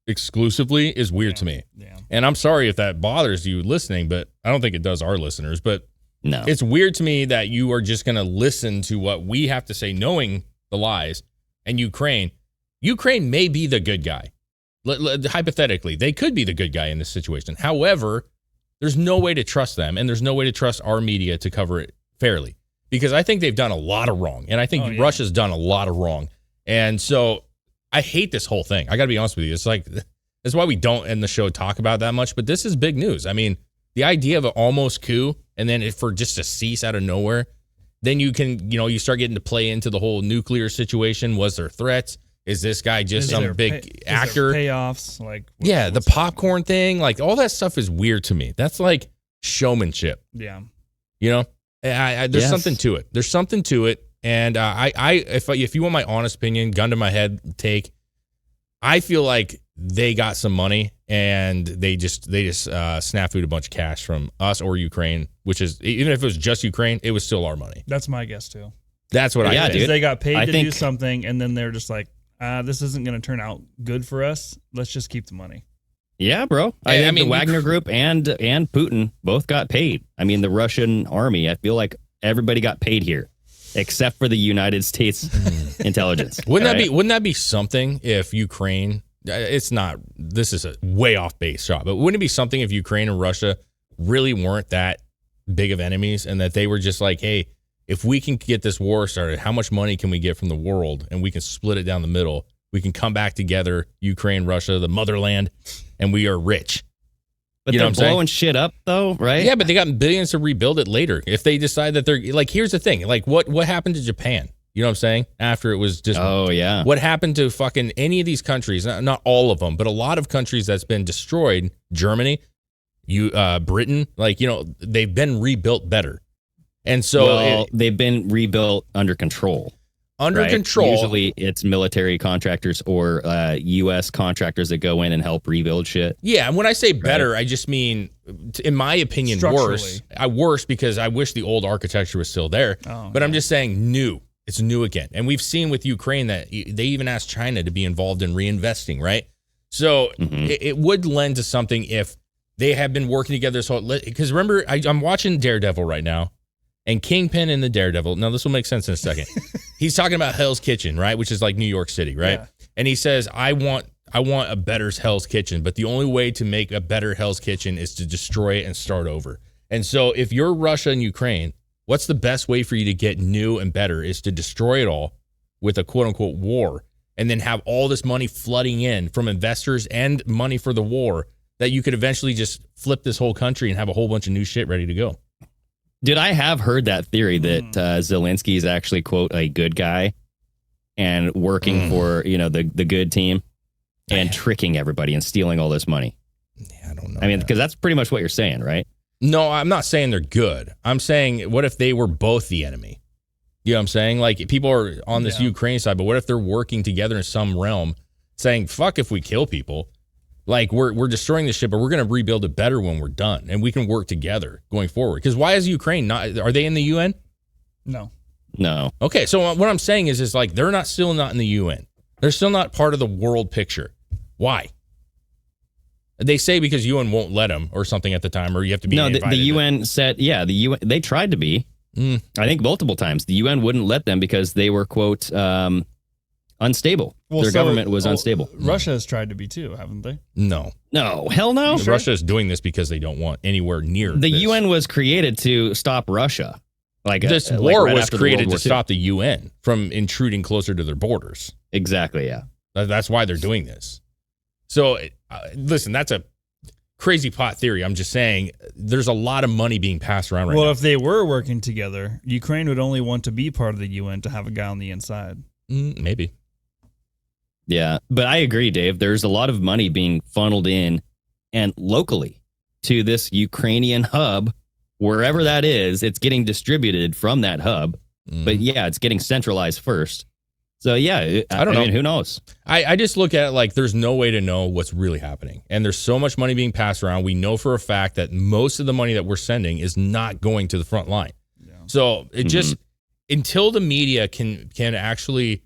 exclusively is weird to me. Yeah. And I'm sorry if that bothers you listening, but I don't think it does our listeners. But No. It's weird to me that you are just going to listen to what we have to say, knowing the lies. And Ukraine may be the good guy. Hypothetically, they could be the good guy in this situation. However, there's no way to trust them, and there's no way to trust our media to cover it fairly, because I think they've done a lot of wrong, and I think Russia's done a lot of wrong. And so I hate this whole thing. I got to be honest with you. It's like, that's why we don't in the show talk about that much, but this is big news. I mean, the idea of an almost coup, and then for just to cease out of nowhere, then you can, you start getting to play into the whole nuclear situation. Was there threats? Is this guy just some big actor? Payoffs, the popcorn thing, like all that stuff is weird to me. That's like showmanship. Yeah, there's something to it. There's something to it, and if you want my honest opinion, gun to my head take, I feel like they got some money and they just snafu'd a bunch of cash from us or Ukraine, which is, even if it was just Ukraine, it was still our money. That's my guess too. That's what I think. Dude. They got paid to do something, and then they're just like, this isn't going to turn out good for us. Let's just keep the money. Yeah, bro. I mean, the Wagner Group and Putin both got paid. I mean, the Russian army, I feel like everybody got paid here, except for the United States intelligence. Wouldn't that be something if Ukraine, it's not, this is a way off base shot, but wouldn't it be something if Ukraine and Russia really weren't that big of enemies, and that they were just like, hey, if we can get this war started, how much money can we get from the world, and we can split it down the middle? We can come back together, Ukraine, Russia, the motherland, and we are rich. But they're blowing shit up, though, right? Yeah, but they got billions to rebuild it later. If they decide that they're, like, here's the thing. Like, what happened to Japan? You know what I'm saying? After it was just... Oh, yeah. What happened to fucking any of these countries? Not all of them, but a lot of countries that's been destroyed. Germany, Britain, they've been rebuilt better. And so they've been rebuilt under control. Control. Usually it's military contractors or U.S. contractors that go in and help rebuild shit. Yeah, and when I say better, I just mean, in my opinion, worse. Worse because I wish the old architecture was still there. But I'm just saying new. It's new again. And we've seen with Ukraine that they even asked China to be involved in reinvesting, right? So it would lend to something if they have been working together. Because remember, I'm watching Daredevil right now. And Kingpin in the Daredevil, now this will make sense in a second. He's talking about Hell's Kitchen, right? Which is like New York City, right? Yeah. And he says, I want a better Hell's Kitchen, but the only way to make a better Hell's Kitchen is to destroy it and start over. And so if you're Russia and Ukraine, what's the best way for you to get new and better is to destroy it all with a quote unquote war, and then have all this money flooding in from investors and money for the war that you could eventually just flip this whole country and have a whole bunch of new shit ready to go. Dude, I have heard that theory that Zelensky is actually, quote, a good guy and working for, the good team and tricking everybody and stealing all this money. Yeah, I don't know. I mean, because that's pretty much what you're saying, right? No, I'm not saying they're good. I'm saying, what if they were both the enemy? You know what I'm saying? Like, people are on this Ukraine side, but what if they're working together in some realm saying, fuck if we kill people? Like, we're destroying this shit, but we're going to rebuild it better when we're done, and we can work together going forward. Because why is Ukraine not? Are they in the UN? No. Okay, so what I'm saying is like they're still not in the UN. They're still not part of the world picture. Why? They say because UN won't let them or something at the time, or you have to be. No, the UN said, the UN. They tried to be. I think multiple times. The UN wouldn't let them because they were, quote, unstable. Their government was unstable. Russia has tried to be too, haven't they? No, hell no. Russia is doing this because they don't want anywhere near the UN was created to stop Russia. This war was created to stop the UN from intruding closer to their borders. Exactly. Yeah, that's why they're doing this. So listen, that's a crazy pot theory. I'm just saying there's a lot of money being passed around right now. Well, if they were working together, Ukraine would only want to be part of the UN to have a guy on the inside. Maybe. Yeah, but I agree, Dave. There's a lot of money being funneled in and locally to this Ukrainian hub, wherever that is. It's getting distributed from that hub. But yeah, it's getting centralized first. So yeah, I don't know. Who knows? I just look at it like there's no way to know what's really happening. And there's so much money being passed around. We know for a fact that most of the money that we're sending is not going to the front line. Yeah. So it just, until the media can actually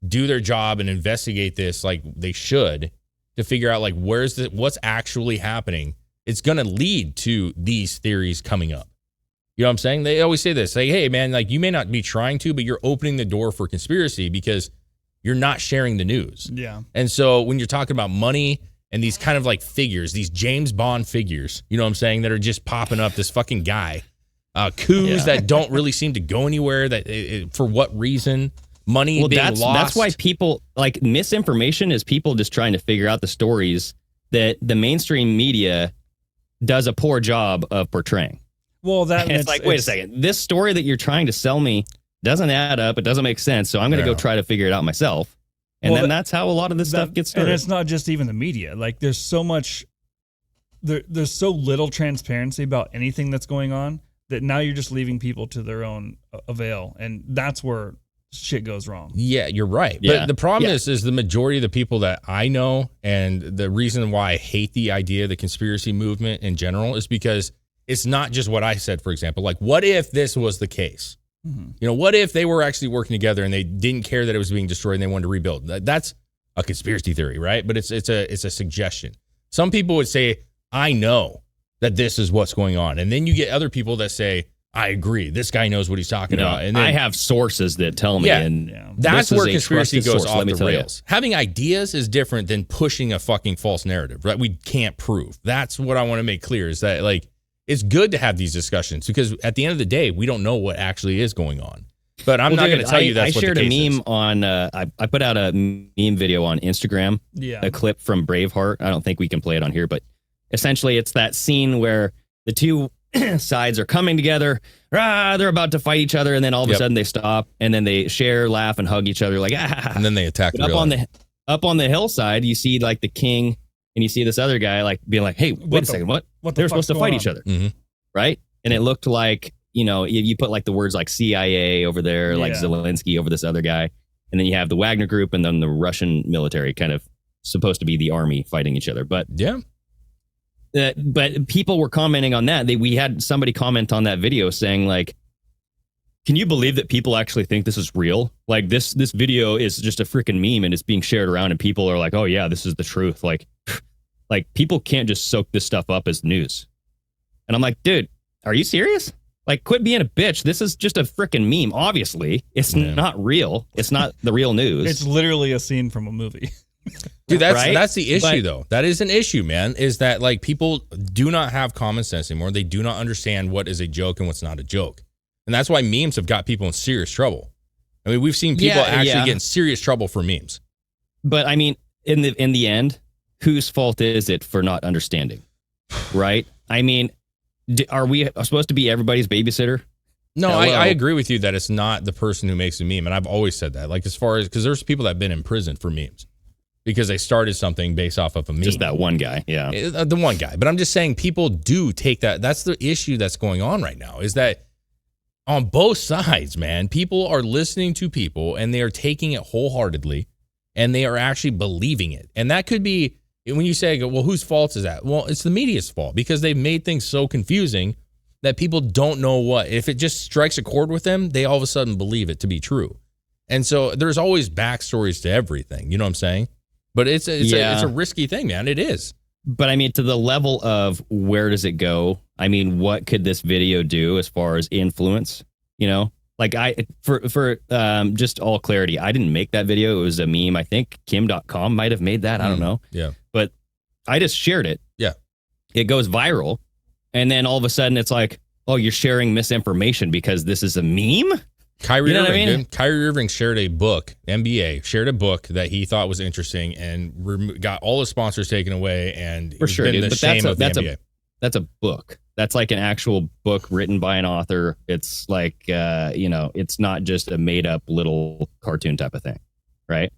do their job and investigate this like they should to figure out like what's actually happening, it's going to lead to these theories coming up. You You know what I'm saying? They always say this, like, hey, man, like you may not be trying to, but you're opening the door for conspiracy because you're not sharing the news. Yeah. And so when you're talking about money and these kind of like figures, these James Bond figures, you know what I'm saying, that are just popping up, this fucking guy, coups that don't really seem to go anywhere, for what reason, money being lost. That's why people, like, misinformation is people just trying to figure out the stories that the mainstream media does a poor job of portraying. Well, it's like, wait a second. This story that you're trying to sell me doesn't add up. It doesn't make sense. So I'm going to go try to figure it out myself. And then that's how a lot of this stuff gets started. And it's not just even the media. Like, there's so much, there's so little transparency about anything that's going on that now you're just leaving people to their own avail. And that's where shit goes wrong. Yeah, you're right. Yeah. But the problem is the majority of the people that I know, and the reason why I hate the idea of the conspiracy movement in general is because it's not just what I said, for example. Like, what if this was the case? Mm-hmm. You know, what if they were actually working together and they didn't care that it was being destroyed and they wanted to rebuild? That's a conspiracy theory, right? But it's a suggestion. Some people would say, I know that this is what's going on. And then you get other people that say, I agree. This guy knows what he's talking about. And then, I have sources that tell me. That's where conspiracy goes off the rails. Having ideas is different than pushing a fucking false narrative, right? We can't prove. That's what I want to make clear is that, like, it's good to have these discussions because at the end of the day, we don't know what actually is going on. But I'm not going to tell you that's what the case is. I shared a meme on, I put out a meme video on Instagram, a clip from Braveheart. I don't think we can play it on here, but essentially it's that scene where the two sides are coming together. They're about to fight each other, and then all of a sudden they stop, and then they share, laugh, and hug each other like, and then they attack. Up on the hillside, you see like the king, and you see this other guy like being like, "Hey, wait a second, what? They're supposed to fight each other, right?" And it looked like, you know, you put like the words like CIA over there, like Zelensky over this other guy, and then you have the Wagner group, and then the Russian military, kind of supposed to be the army fighting each other, but but people were commenting on that. We had somebody comment on that video saying, like, can you believe that people actually think this is real? Like, this video is just a freaking meme and it's being shared around and people are like, oh yeah, this is the truth. Like people can't just soak this stuff up as news. And I'm like, dude, are you serious? Like, quit being a bitch. This is just a freaking meme. Obviously, it's not real. It's not the real news. It's literally a scene from a movie. Dude, that's the issue, though. That is an issue, man, is that, like, people do not have common sense anymore. They do not understand what is a joke and what's not a joke. And that's why memes have got people in serious trouble. I mean, we've seen people actually get in serious trouble for memes. But, I mean, in the end, whose fault is it for not understanding? Right? I mean, are we supposed to be everybody's babysitter? No, I agree with you that it's not the person who makes a meme. And I've always said that. Like, as far as, because there's people that have been in prison for memes. Because they started something based off of a meme. Just that one guy, the one guy. But I'm just saying people do take that. That's the issue that's going on right now is that on both sides, man, people are listening to people and they are taking it wholeheartedly and they are actually believing it. And that could be, when you say, well, whose fault is that? Well, it's the media's fault because they've made things so confusing that people don't know what. If it just strikes a chord with them, they all of a sudden believe it to be true. And so there's always backstories to everything. You know what I'm saying? But it's a risky thing, man. It is. But I mean, to the level of where does it go? I mean, what could this video do as far as influence? You know, like for just all clarity, I didn't make that video. It was a meme. I think Kim.com might have made that. I don't know. Yeah. But I just shared it. Yeah. It goes viral. And then all of a sudden it's like, oh, you're sharing misinformation because this is a meme? Kyrie Irving, Kyrie Irving shared a book, NBA, shared a book that he thought was interesting and got all his sponsors taken away. And for sure, dude, the shame of the NBA. That's a book. That's like an actual book written by an author. It's like, it's not just a made up little cartoon type of thing, right?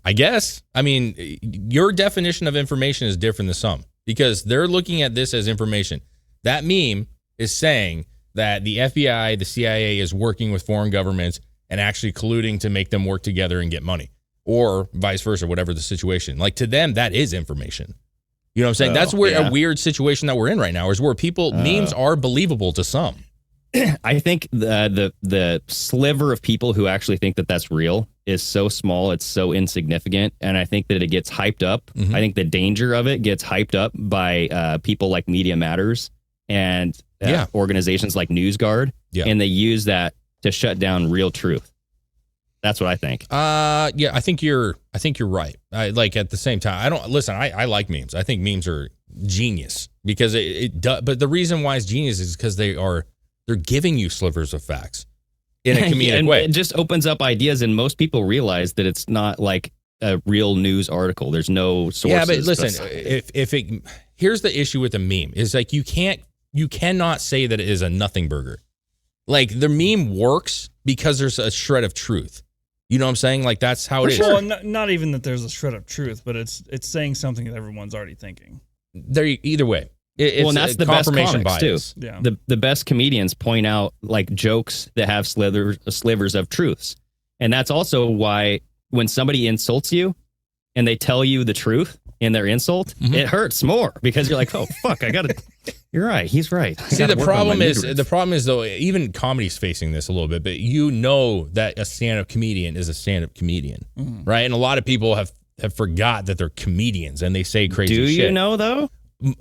I guess. I mean, your definition of information is different than some because they're looking at this as information. That meme is saying that the FBI, the CIA is working with foreign governments and actually colluding to make them work together and get money, or vice versa, whatever the situation. Like, to them, that is information. You know what I'm saying? That's where a weird situation that we're in right now is where people, memes are believable to some. I think the sliver of people who actually think that that's real is so small, it's so insignificant, and I think that it gets hyped up. I think the danger of it gets hyped up by people like Media Matters and organizations like NewsGuard, and they use that to shut down real truth. That's what I think. Yeah, I think you're right. Like at the same time, I like memes. I think memes are genius because it does. But the reason why it's genius is because they're giving you slivers of facts in a comedic way. It just opens up ideas, and most people realize that it's not like a real news article. There's no sources. Yeah, but listen, here's the issue with a meme is like you cannot say that it is a nothing burger. Like the meme works because there's a shred of truth. You know what I'm saying? Like that's how it is. Well, not even that there's a shred of truth, but it's saying something that everyone's already thinking. Either way. It's and that's the best comics bias. too. Yeah. The best comedians point out like jokes that have slivers of truths. And that's also why when somebody insults you and they tell you the truth in their insult, it hurts more because you're like, oh fuck, you're right. He's right. See, the problem is though, even comedy's facing this a little bit, but you know that a stand-up comedian is a stand-up comedian, right? And a lot of people have forgot that they're comedians and they say crazy shit. Do you know though?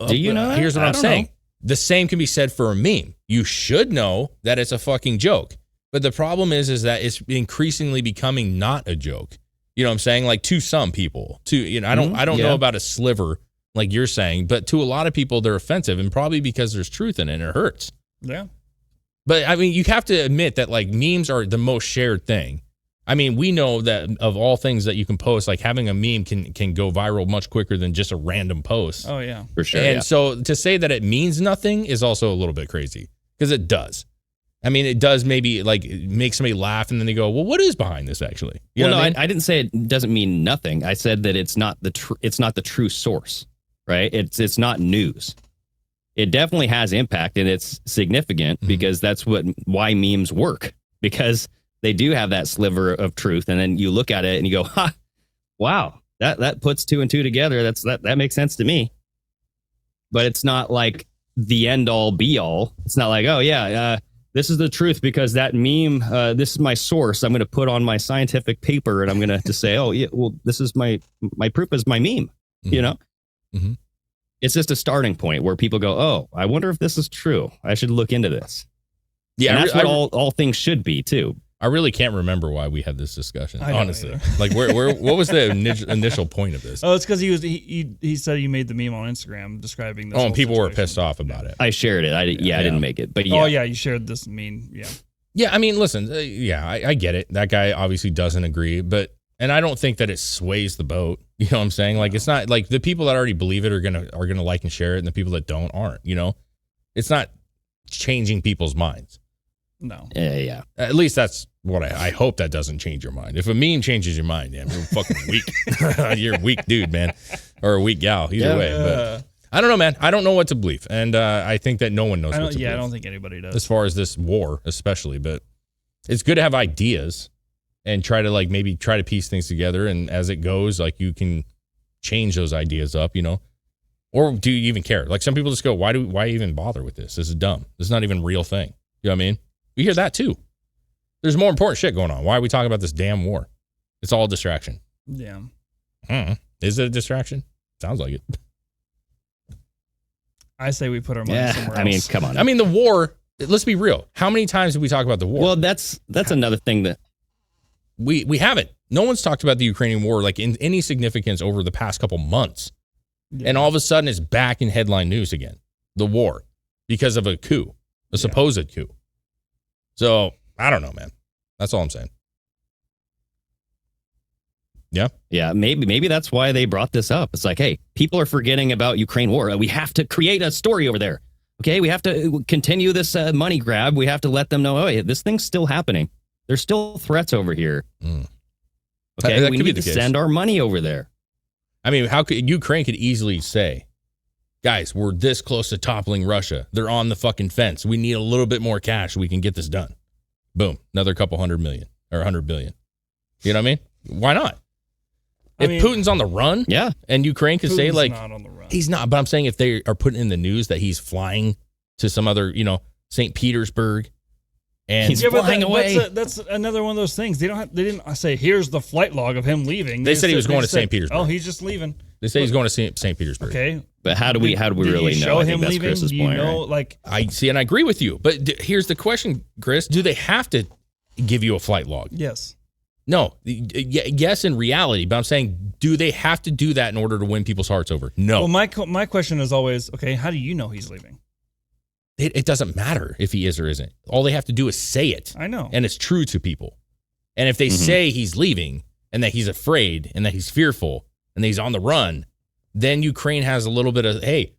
Do you know that? Here's what I'm saying. The same can be said for a meme. You should know that it's a fucking joke. But the problem is that it's increasingly becoming not a joke. You know what I'm saying? Like to some people. I don't know about a sliver like you're saying, but to a lot of people they're offensive and probably because there's truth in it and it hurts. Yeah. But I mean, you have to admit that like memes are the most shared thing. I mean, we know that of all things that you can post, like having a meme can go viral much quicker than just a random post. Oh, yeah. For sure. And so to say that it means nothing is also a little bit crazy because it does. I mean, it does maybe like make somebody laugh and then they go, well, what is behind this actually? I didn't say it doesn't mean nothing. I said that it's not the true source, right? It's not news. It definitely has impact and it's significant because that's why memes work, because they do have that sliver of truth. And then you look at it and you go, ha, wow, that puts two and two together. That makes sense to me. But it's not like the end all be all. It's not like, oh yeah, this is the truth because that meme, this is my source. I'm going to put on my scientific paper and I'm going to say, oh yeah, well, this is my proof is my meme, you know? Mm-hmm. It's just a starting point where people go, oh, I wonder if this is true. I should look into this. Yeah. And that's what all things should be too. I really can't remember why we had this discussion, honestly. Like, what was the initial point of this? Oh, it's because he said you made the meme on Instagram describing this. Oh, and people were pissed off about it. I shared it. I didn't make it, but yeah. Oh, yeah, you shared this meme. Yeah. Yeah, I mean, listen, I get it. That guy obviously doesn't agree, and I don't think that it sways the boat. You know what I'm saying? Like, it's not like the people that already believe it are gonna like and share it, and the people that don't aren't. You know, it's not changing people's minds. No. Yeah. At least that's what I hope that doesn't change your mind. If a meme changes your mind, you're fucking weak. You're a weak dude, man, or a weak gal. Either way, but I don't know, man. I don't know what to believe, and I think that no one knows what to believe. Yeah, I don't think anybody does. As far as this war, especially, but it's good to have ideas and try to maybe piece things together, and as it goes, like you can change those ideas up, you know. Or do you even care? Like some people just go, why even bother with this? This is dumb. This is not even a real thing. You know what I mean? We hear that too. There's more important shit going on. Why are we talking about this damn war? It's all a distraction. Yeah. Is it a distraction? Sounds like it. I say we put our money somewhere else. I mean, come on. I mean, the war, let's be real. How many times did we talk about the war? Well, that's another thing that we haven't. No one's talked about the Ukrainian war like in any significance over the past couple months. Yeah. And all of a sudden it's back in headline news again. The war because of a coup, a supposed coup. So I don't know, man. That's all I'm saying. Yeah. Yeah. Maybe that's why they brought this up. It's like, hey, people are forgetting about Ukraine war. We have to create a story over there. Okay. We have to continue this money grab. We have to let them know, oh, yeah, this thing's still happening. There's still threats over here. Okay. We need to send our money over there. I mean, Ukraine could easily say, guys, we're this close to toppling Russia. They're on the fucking fence. We need a little bit more cash so we can get this done. Boom. Another couple $100 million or $100 billion. You know what I mean? Why not? If Putin's on the run, and Ukraine could say like, not on the run. He's not, but I'm saying if they are putting in the news that he's flying to some other, St. Petersburg And he's flying away. That's another one of those things. They didn't say here's the flight log of him leaving. They said he was going to St. Petersburg. Oh, he's just leaving. They say he's going to St. Petersburg. Okay, but how do we really know? Show him that's leaving. Chris's point, right? I see, and I agree with you. But here's the question, Chris: do they have to give you a flight log? Yes. No. Yes, in reality. But I'm saying, do they have to do that in order to win people's hearts over? No. Well, my question is always, okay, how do you know he's leaving? It doesn't matter if he is or isn't. All they have to do is say it. I know. And it's true to people. And if they say he's leaving and that he's afraid and that he's fearful and that he's on the run, then Ukraine has a little bit of, hey,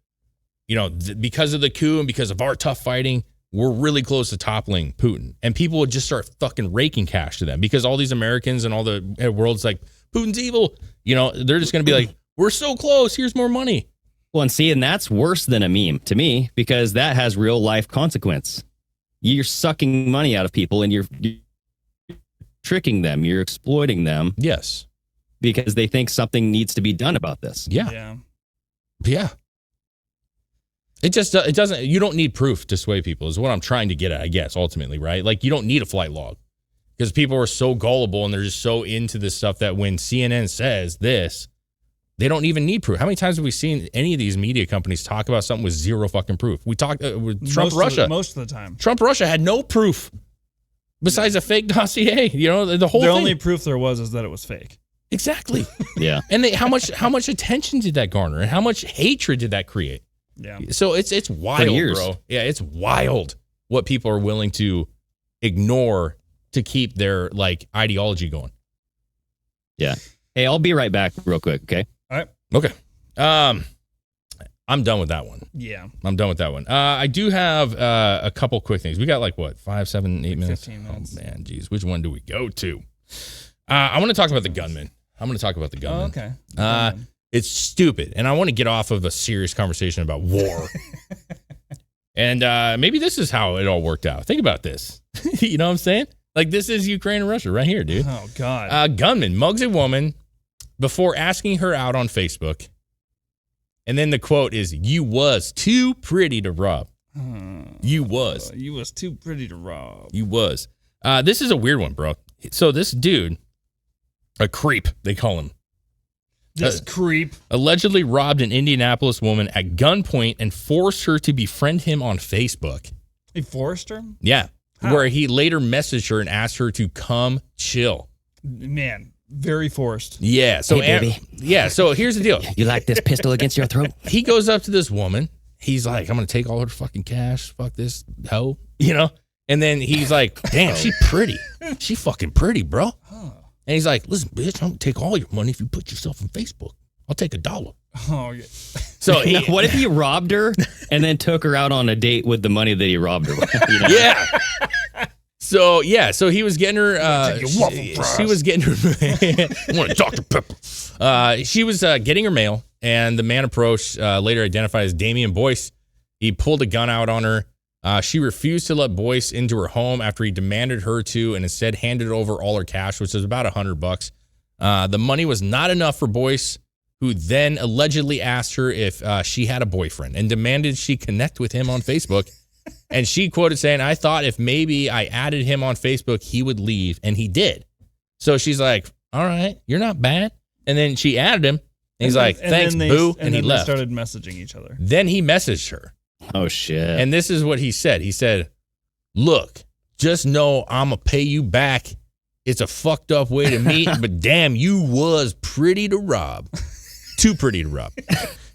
because of the coup and because of our tough fighting, we're really close to toppling Putin. And people would just start fucking raking cash to them because all these Americans and all the world's like, Putin's evil. They're just going to be like, we're so close. Here's more money. Well, and that's worse than a meme to me because that has real life consequence. You're sucking money out of people and you're tricking them. You're exploiting them. Yes. Because they think something needs to be done about this. Yeah. It doesn't, you don't need proof to sway people is what I'm trying to get at, I guess, ultimately, right? Like you don't need a flight log because people are so gullible and they're just so into this stuff that when CNN says this, they don't even need proof. How many times have we seen any of these media companies talk about something with zero fucking proof? We talked with Trump, Russia. Most of the time. Trump, Russia had no proof besides a fake dossier. The whole thing. The only proof there was is that it was fake. Exactly. Yeah. And how much attention did that garner and how much hatred did that create? Yeah. So it's wild, bro. Yeah, it's wild what people are willing to ignore to keep their ideology going. Yeah. Hey, I'll be right back real quick, okay? All right. Okay. I'm done with that one. Yeah. I'm done with that one. I do have a couple quick things. We got 5, 7, 8 minutes? 15 minutes. Oh, man, geez. Which one do we go to? I want to talk about the gunman. I'm going to talk about the gunman. Oh, okay. It's stupid, and I want to get off of a serious conversation about war. And maybe this is how it all worked out. Think about this. You know what I'm saying? This is Ukraine and Russia right here, dude. Oh, God. Gunman mugs a woman before asking her out on Facebook. And then the quote is, "You was too pretty to rob." You was. You was too pretty to rob. You was. This is a weird one, bro. So this dude, a creep, they call him. This creep allegedly robbed an Indianapolis woman at gunpoint and forced her to befriend him on Facebook. He forced her? Yeah. How? Where he later messaged her and asked her to come chill. Man, very forced. Yeah. So, hey, baby. Yeah. So here's the deal. You like this pistol against your throat? He goes up to this woman. He's like, I'm going to take all her fucking cash. Fuck this hoe. And then he's like, damn, she pretty. She fucking pretty, bro. And he's like, listen, bitch, I'm going to take all your money if you put yourself on Facebook. I'll take $1. Oh, yeah. So what if he robbed her and then took her out on a date with the money that he robbed her with? Yeah. So he was getting her. She was getting her. I want a Dr. Pepper. She was getting her mail, and the man approached, later identified as Damian Boyce. He pulled a gun out on her. She refused to let Boyce into her home after he demanded her to, and instead handed over all her cash, which is about $100. The money was not enough for Boyce, who then allegedly asked her if she had a boyfriend and demanded she connect with him on Facebook. And she quoted saying, "I thought if maybe I added him on Facebook, he would leave." And he did. So she's like, all right, you're not bad. And then she added him. And he's like, thanks, boo. And he left. They started messaging each other. Then he messaged her. Oh, shit. And this is what he said. He said, look, just know I'm going to pay you back. It's a fucked up way to meet, but damn, you was pretty to rob. Too pretty to rob.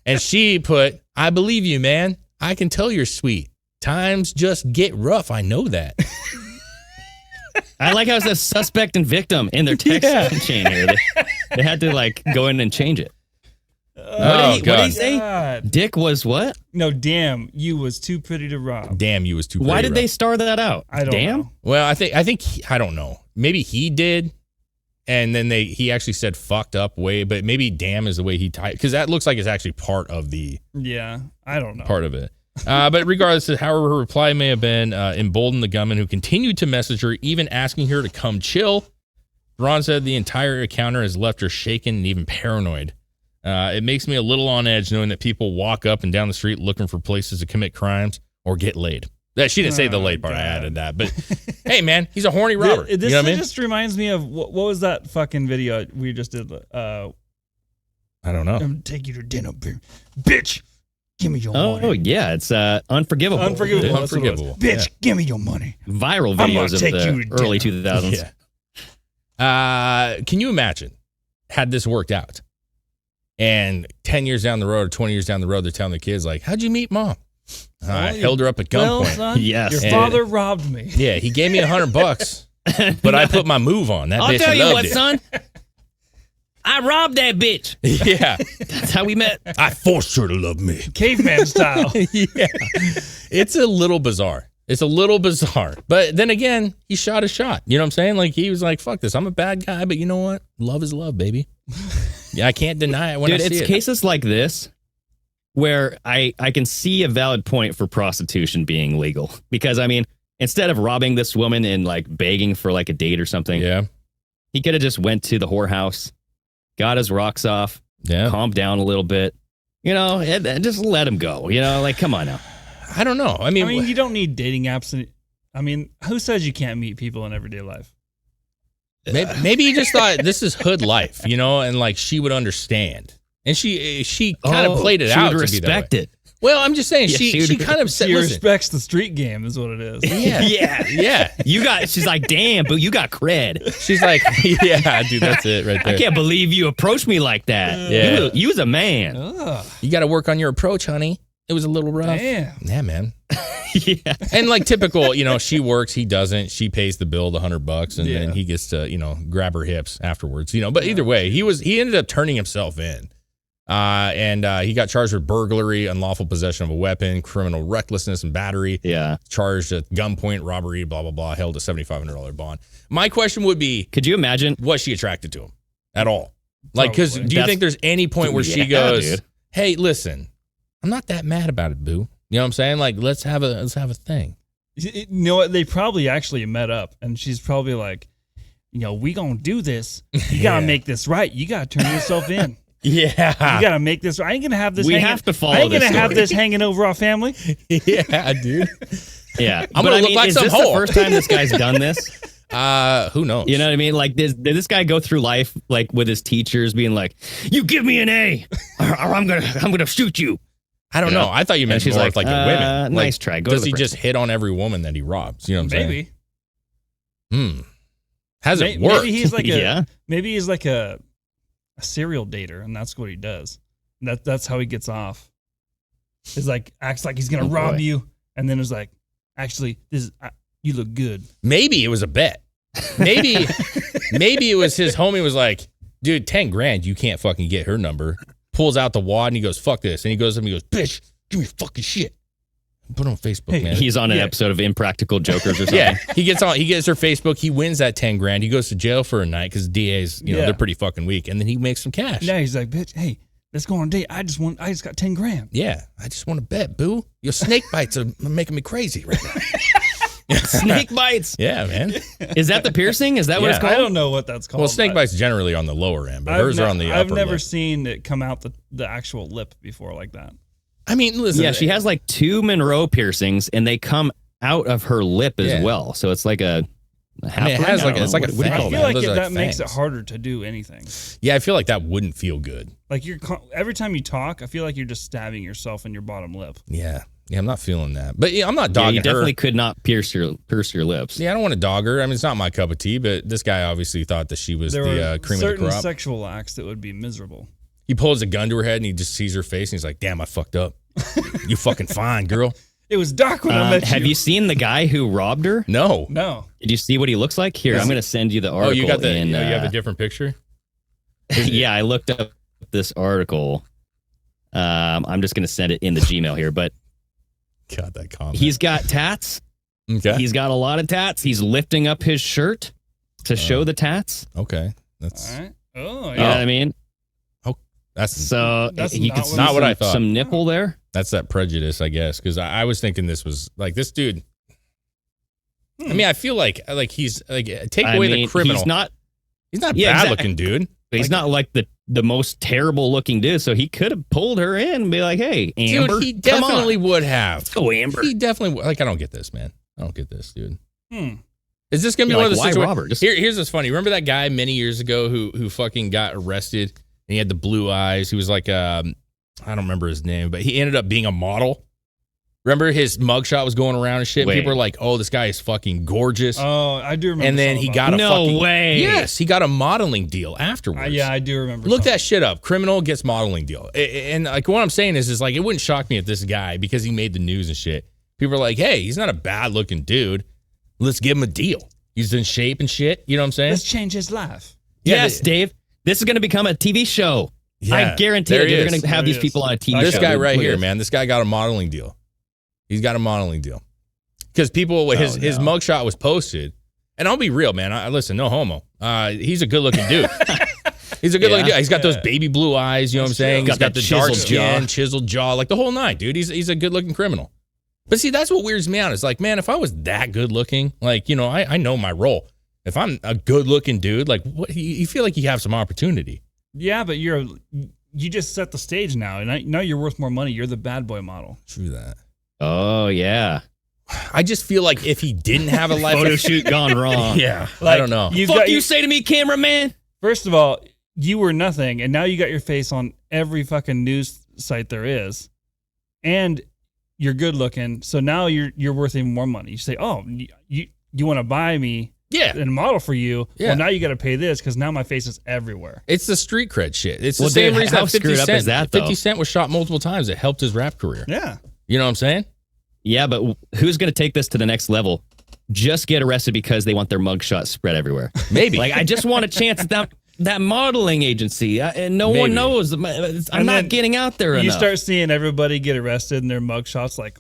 And she put, I believe you, man. I can tell you're sweet. Times just get rough. I know that. I like how it says suspect and victim in their text chain here. They had to go in and change it. What did he say? God. Dick was what? No, damn, you was too pretty to rob. Damn, you was too pretty Why to did rob. they star that out? I don't know. Well, I think I don't know. Maybe he did. And then he actually said fucked up way, but maybe damn is the way he typed, because that looks like it's actually part of the I don't know. Part of it. But regardless of how her reply may have been, emboldened the gunman, who continued to message her, even asking her to come chill. Ron said the entire encounter has left her shaken and even paranoid. It makes me a little on edge knowing that people walk up and down the street looking for places to commit crimes or get laid. She didn't say the laid part. God. I added that. But Hey, man, he's a horny robber. This you know what I mean? just reminds me of what was that fucking video we just did? I don't know. I'm gonna take you to dinner, bitch. Give me your money. Oh yeah, it's Unforgivable. Unforgivable. Bitch, give me your money. Viral videos of the early 2000s. Yeah. Can you imagine had this worked out? And 10 years down the road or 20 years down the road, they're telling the kids, like, how'd you meet mom? I held her up at gunpoint. Son, yes. Your father robbed me. Yeah, he gave me $100, but I put my move on. That I'll bitch tell you loved what, it. son. I robbed that bitch. Yeah. That's how we met. I forced her to love me. Caveman style. Yeah. It's a little bizarre. But then again, he shot a shot. You know what I'm saying? Like, he was like, fuck this. I'm a bad guy, but you know what? Love is love, baby. Yeah, I can't deny it when I see it. Dude, it's cases like this where I can see a valid point for prostitution being legal. Because, I mean, instead of robbing this woman and, like, begging for, like, a date or something, he could have just went to the whorehouse, got his rocks off, calmed down a little bit, you know, and just let him go. You know, like, come on now. I don't know. I mean, you don't need dating apps. I mean, who says you can't meet people in everyday life? Maybe he just thought this is hood life, you know, and like she would understand. And she kind of played it out. She would respect it. Well, I'm just saying, she kind of said, she respects the street game, is what it is. Yeah. She's like, damn, but you got cred. She's like, yeah, dude, that's it right there. I can't believe you approached me like that. Yeah. You was a man. You got to work on your approach, honey. It was a little rough. Damn. Yeah, man. Yeah. And like typical, you know, she works, he doesn't. She pays the bill, the $100, and then he gets to, you know, grab her hips afterwards. You know, but either way, he ended up turning himself in. And he got charged with burglary, unlawful possession of a weapon, criminal recklessness, and battery. Yeah. Charged at gunpoint, robbery, blah, blah, blah, held a $7,500 bond. My question would be, could you imagine? Was she attracted to him at all? Like, because do you think there's any point where she goes, dude, hey, listen, I'm not that mad about it, boo. You know what I'm saying? Like, let's have a thing. You know what? They probably actually met up, and she's probably like, you know, we gonna do this. You gotta make this right. You gotta turn yourself in. Yeah, you gotta make this. I ain't gonna have this. We have to follow. I ain't gonna have this hanging over our family. Yeah, dude. Yeah, I'm gonna look like some whore. Is this the first time this guy's done this? Who knows? You know what I mean? Like, did this guy go through life like with his teachers being like, "You give me an A, or I'm gonna shoot you." I don't know. I thought you meant she's like the women. Nice try. Does he just hit on every woman that he robs? You know what I'm saying? Maybe. Has it worked? Maybe he's like maybe he's like a serial dater, and that's what he does. That's how he gets off. He's like acts like he's gonna rob you, and then it's like, actually, you look good. Maybe it was a bet. Maybe it was his homie was like, dude, $10,000, you can't fucking get her number. Pulls out the wad and he goes, fuck this. And he goes up and he goes, bitch, give me fucking shit. Put it on Facebook, man. He's on an episode of Impractical Jokers or something. Yeah, he gets her Facebook. He wins that $10,000. He goes to jail for a night because DAs, you know, they're pretty fucking weak. And then he makes some cash. Yeah, he's like, bitch, hey, let's go on a date. I just got $10,000. Yeah, I just want to bet, boo. Your snake bites are making me crazy right now. Snake bites. Yeah, man. Is that the piercing? Is that what it's called? I don't know what that's called. Well, snake bites generally on the lower end, but hers are on the upper I've never lip. seen it come out the actual lip before like that. I mean, listen. Yeah, she has like 2 Monroe piercings, and they come out of her lip as well. So it's like a half. It has like it's like a fang. I feel like that makes it harder to do anything. Yeah, I feel like that wouldn't feel good. Like every time you talk, I feel like you're just stabbing yourself in your bottom lip. Yeah. Yeah, I'm not feeling that. But yeah, I'm not dogging her. You definitely could not pierce your lips. Yeah, I don't want to dog her. I mean, it's not my cup of tea, but this guy obviously thought that she was the cream of the crop. Certain sexual acts that would be miserable. He pulls a gun to her head and he just sees her face and he's like, damn, I fucked up. You fucking fine, girl. It was dark when I met you. Have you seen the guy who robbed her? No. Did you see what he looks like? Here, I'm going to send you the article. Oh, you got the, you have a different picture? Yeah, I looked up this article. I'm just going to send it in the Gmail here, but God, that comment. He's got tats. Okay. He's got a lot of tats. He's lifting up his shirt to show the tats. Okay. That's all right. Oh, yeah. You know what I mean? Oh, that's so that's you can see not what I thought. Some nipple there. That's that prejudice, I guess, because I was thinking this was like this dude. I mean, I feel like he's like take away the criminal. He's not bad looking, dude. But he's not like the most terrible looking dude, so he could have pulled her in and be like, "Hey, Amber, dude, he definitely would have. Let's go, Amber." He definitely I don't get this, man. I don't get this, dude. Is this gonna be one of the why Robert? Here's what's funny. Remember that guy many years ago who fucking got arrested and he had the blue eyes? He was like I don't remember his name, but he ended up being a model. Remember his mugshot was going around and shit. People were like, "Oh, this guy is fucking gorgeous." Oh, I do remember. And then he got no way. Yes, he got a modeling deal afterwards. Yeah, I do remember. Look that shit up. Criminal gets modeling deal. And like what I'm saying is like it wouldn't shock me if this guy, because he made the news and shit, people are like, "Hey, he's not a bad looking dude. Let's give him a deal. He's in shape and shit." You know what I'm saying? Let's change his life. Yes, Dave. This is going to become a TV show. Yeah, I guarantee it. They're going to have these people on a TV show. This guy right here, man. This guy got a modeling deal. He's got a modeling deal. Because people, his mugshot was posted. And I'll be real, man. Listen, no homo. He's a good-looking dude. He's a good-looking dude. He's got those baby blue eyes, you know what I'm saying? He's got the dark skin, chiseled jaw, like the whole nine, dude. He's a good-looking criminal. But see, that's what weirds me out. It's like, man, if I was that good-looking, like, you know, I know my role. If I'm a good-looking dude, like, what, you feel like you have some opportunity. Yeah, but you just set the stage now. And now you're worth more money. You're the bad boy model. True that. Oh, yeah. I just feel like if he didn't have a life photo shoot gone wrong. Yeah, like, I don't know. Fuck you say to me, cameraman. First of all, you were nothing, and now you got your face on every fucking news site there is, and you're good looking. So now you're worth even more money. You say, "Oh, you want to buy me?" Yeah, and model for you. Yeah. Well, now you got to pay this because now my face is everywhere. It's the street cred shit. It's the same reason that 50 Cent was shot multiple times. It helped his rap career. Yeah. You know what I'm saying? Yeah, but who's going to take this to the next level? Just get arrested because they want their mugshot spread everywhere. Maybe. Like, I just want a chance at that modeling agency. And no one knows. I'm not getting out there enough. You start seeing everybody get arrested and their mugshots like...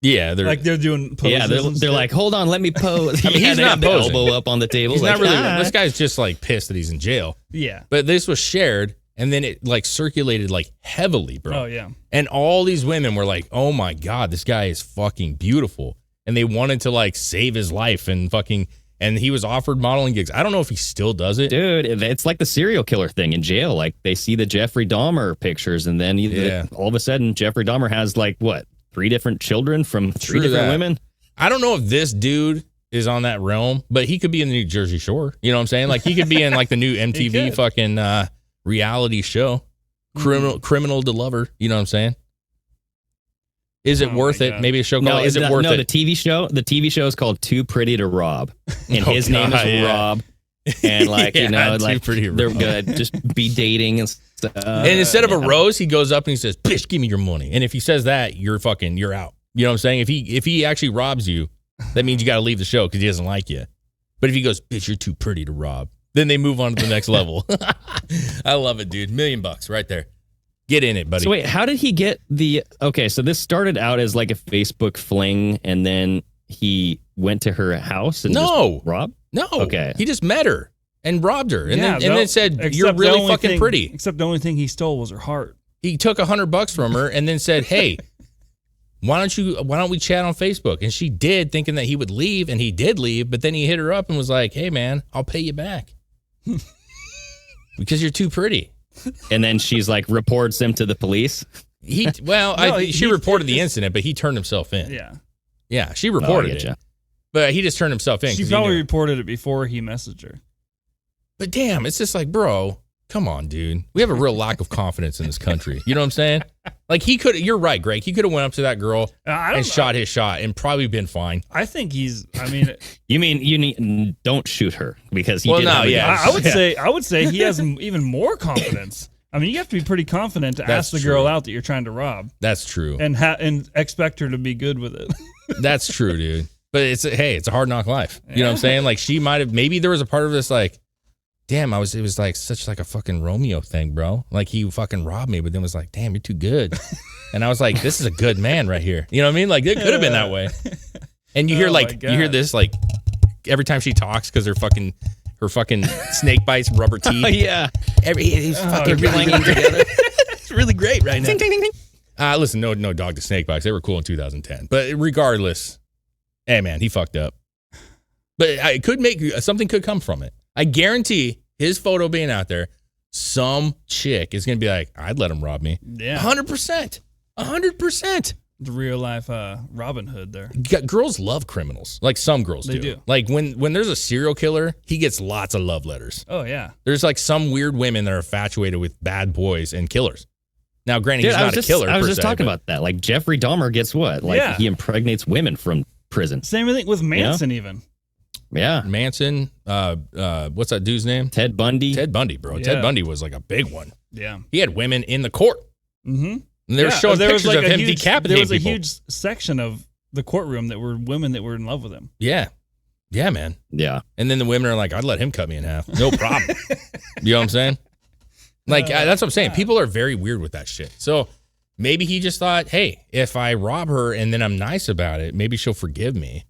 Yeah, they're doing poses. Yeah, they're like, hold on, let me pose. I mean, he's not posing. Elbow up on the table. He's like, not really. This guy's just like pissed that he's in jail. Yeah. But this was shared, and then it like circulated like heavily, bro. Oh yeah. And all these women were like, "Oh my god, this guy is fucking beautiful," and they wanted to like save his life and fucking. And he was offered modeling gigs. I don't know if he still does it. Dude, it's like the serial killer thing in jail. Like they see the Jeffrey Dahmer pictures, and then all of a sudden Jeffrey Dahmer has like what? 3 different children from 3 different women. I don't know if this dude is on that realm, but he could be in the New Jersey Shore. You know what I'm saying? Like he could be in like the new MTV fucking reality show, Criminal to Lover. You know what I'm saying? Is it worth it? Maybe a show called Is It Worth It? No, the TV show is called Too Pretty to Rob. And his name is Rob. And like, you know, like they're gonna just be dating and stuff. And instead of a rose, he goes up and he says, "Bitch, give me your money." And if he says that, you're out. You know what I'm saying? If he actually robs you, that means you got to leave the show because he doesn't like you. But if he goes, "Bitch, you're too pretty to rob," then they move on to the next level. I love it, dude. $1 million right there. Get in it, buddy. So wait, how did he get the? Okay, so this started out as like a Facebook fling, and then he went to her house and just robbed. No. Okay. He just met her and robbed her, and then said, "You're really fucking pretty." Except the only thing he stole was her heart. He took $100 from her and then said, "Hey, why don't we chat on Facebook?" And she did, thinking that he would leave, and he did leave. But then he hit her up and was like, "Hey, man, I'll pay you back because you're too pretty." And then she's like reports him to the police. She reported the incident, but he turned himself in. Yeah, she reported it. But he just turned himself in. She probably reported it before he messaged her. But damn, it's just like, bro, come on, dude. We have a real lack of confidence in this country. You know what I'm saying? Like you're right, Greg. He could have went up to that girl and shot his shot and probably been fine. I think you don't shoot her because he didn't I would say he has even more confidence. I mean, you have to be pretty confident to ask the girl out that you're trying to rob. That's true. And expect her to be good with it. That's true, dude. But it's a hard knock life. You know what I'm saying? Like she might have, maybe there was a part of this like, damn, it was like such like a fucking Romeo thing, bro. Like he fucking robbed me, but then was like, damn, you're too good. And I was like, this is a good man right here. You know what I mean? Like it could have been that way. And you hear this like every time she talks because her fucking snake bites, rubber teeth. Yeah. He's fucking clanging together. It's really great right now. Ding, ding, ding, ding. Listen, no dog to snake bites. They were cool in 2010. But regardless, hey man, he fucked up. But it could something could come from it. I guarantee his photo being out there, some chick is going to be like, I'd let him rob me. Yeah. 100%. 100%. The real life Robin Hood there. Girls love criminals. Like some girls do. Like when there's a serial killer, he gets lots of love letters. Oh, yeah. There's like some weird women that are infatuated with bad boys and killers. Now, granted, he's not a killer. I was just talking about that. Like Jeffrey Dahmer gets what? Like he impregnates women from prison. Same thing with Manson even. Yeah. Manson, what's that dude's name? Ted Bundy. Ted Bundy, bro. Yeah. Ted Bundy was like a big one. Yeah. He had women in the court. Mm-hmm. And they were showing pictures of him decapitating people. There was a huge section of the courtroom that were women that were in love with him. Yeah. Yeah, man. Yeah. And then the women are like, I'd let him cut me in half. No problem. You know what I'm saying? Like, that's what I'm saying. People are very weird with that shit. So maybe he just thought, hey, if I rob her and then I'm nice about it, maybe she'll forgive me.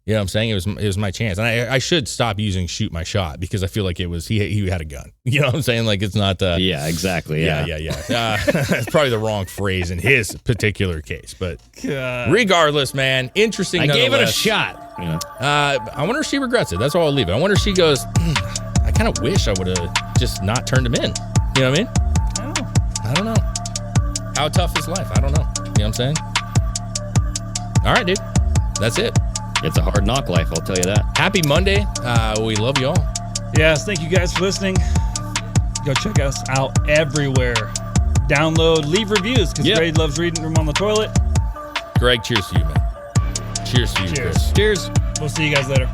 You know what I'm saying? It was my chance. And I should stop using shoot my shot because I feel like it was, he had a gun. You know what I'm saying? Like it's not. Yeah, exactly. Yeah. It's probably the wrong phrase in his particular case. But regardless, man, interesting. I gave it a shot. Yeah. I wonder if she regrets it. That's all I'll leave it. I wonder if she goes, I kind of wish I would have just not turned him in. You know what I mean? I don't know. How tough is life? I don't know. You know what I'm saying? All right, dude. That's it. It's a hard knock life, I'll tell you that. Happy Monday. We love you all. Yes, thank you guys for listening. Go check us out everywhere. Download, leave reviews, because Greg loves reading them on the toilet. Greg, cheers to you, man. Cheers to you, Chris. Cheers. We'll see you guys later.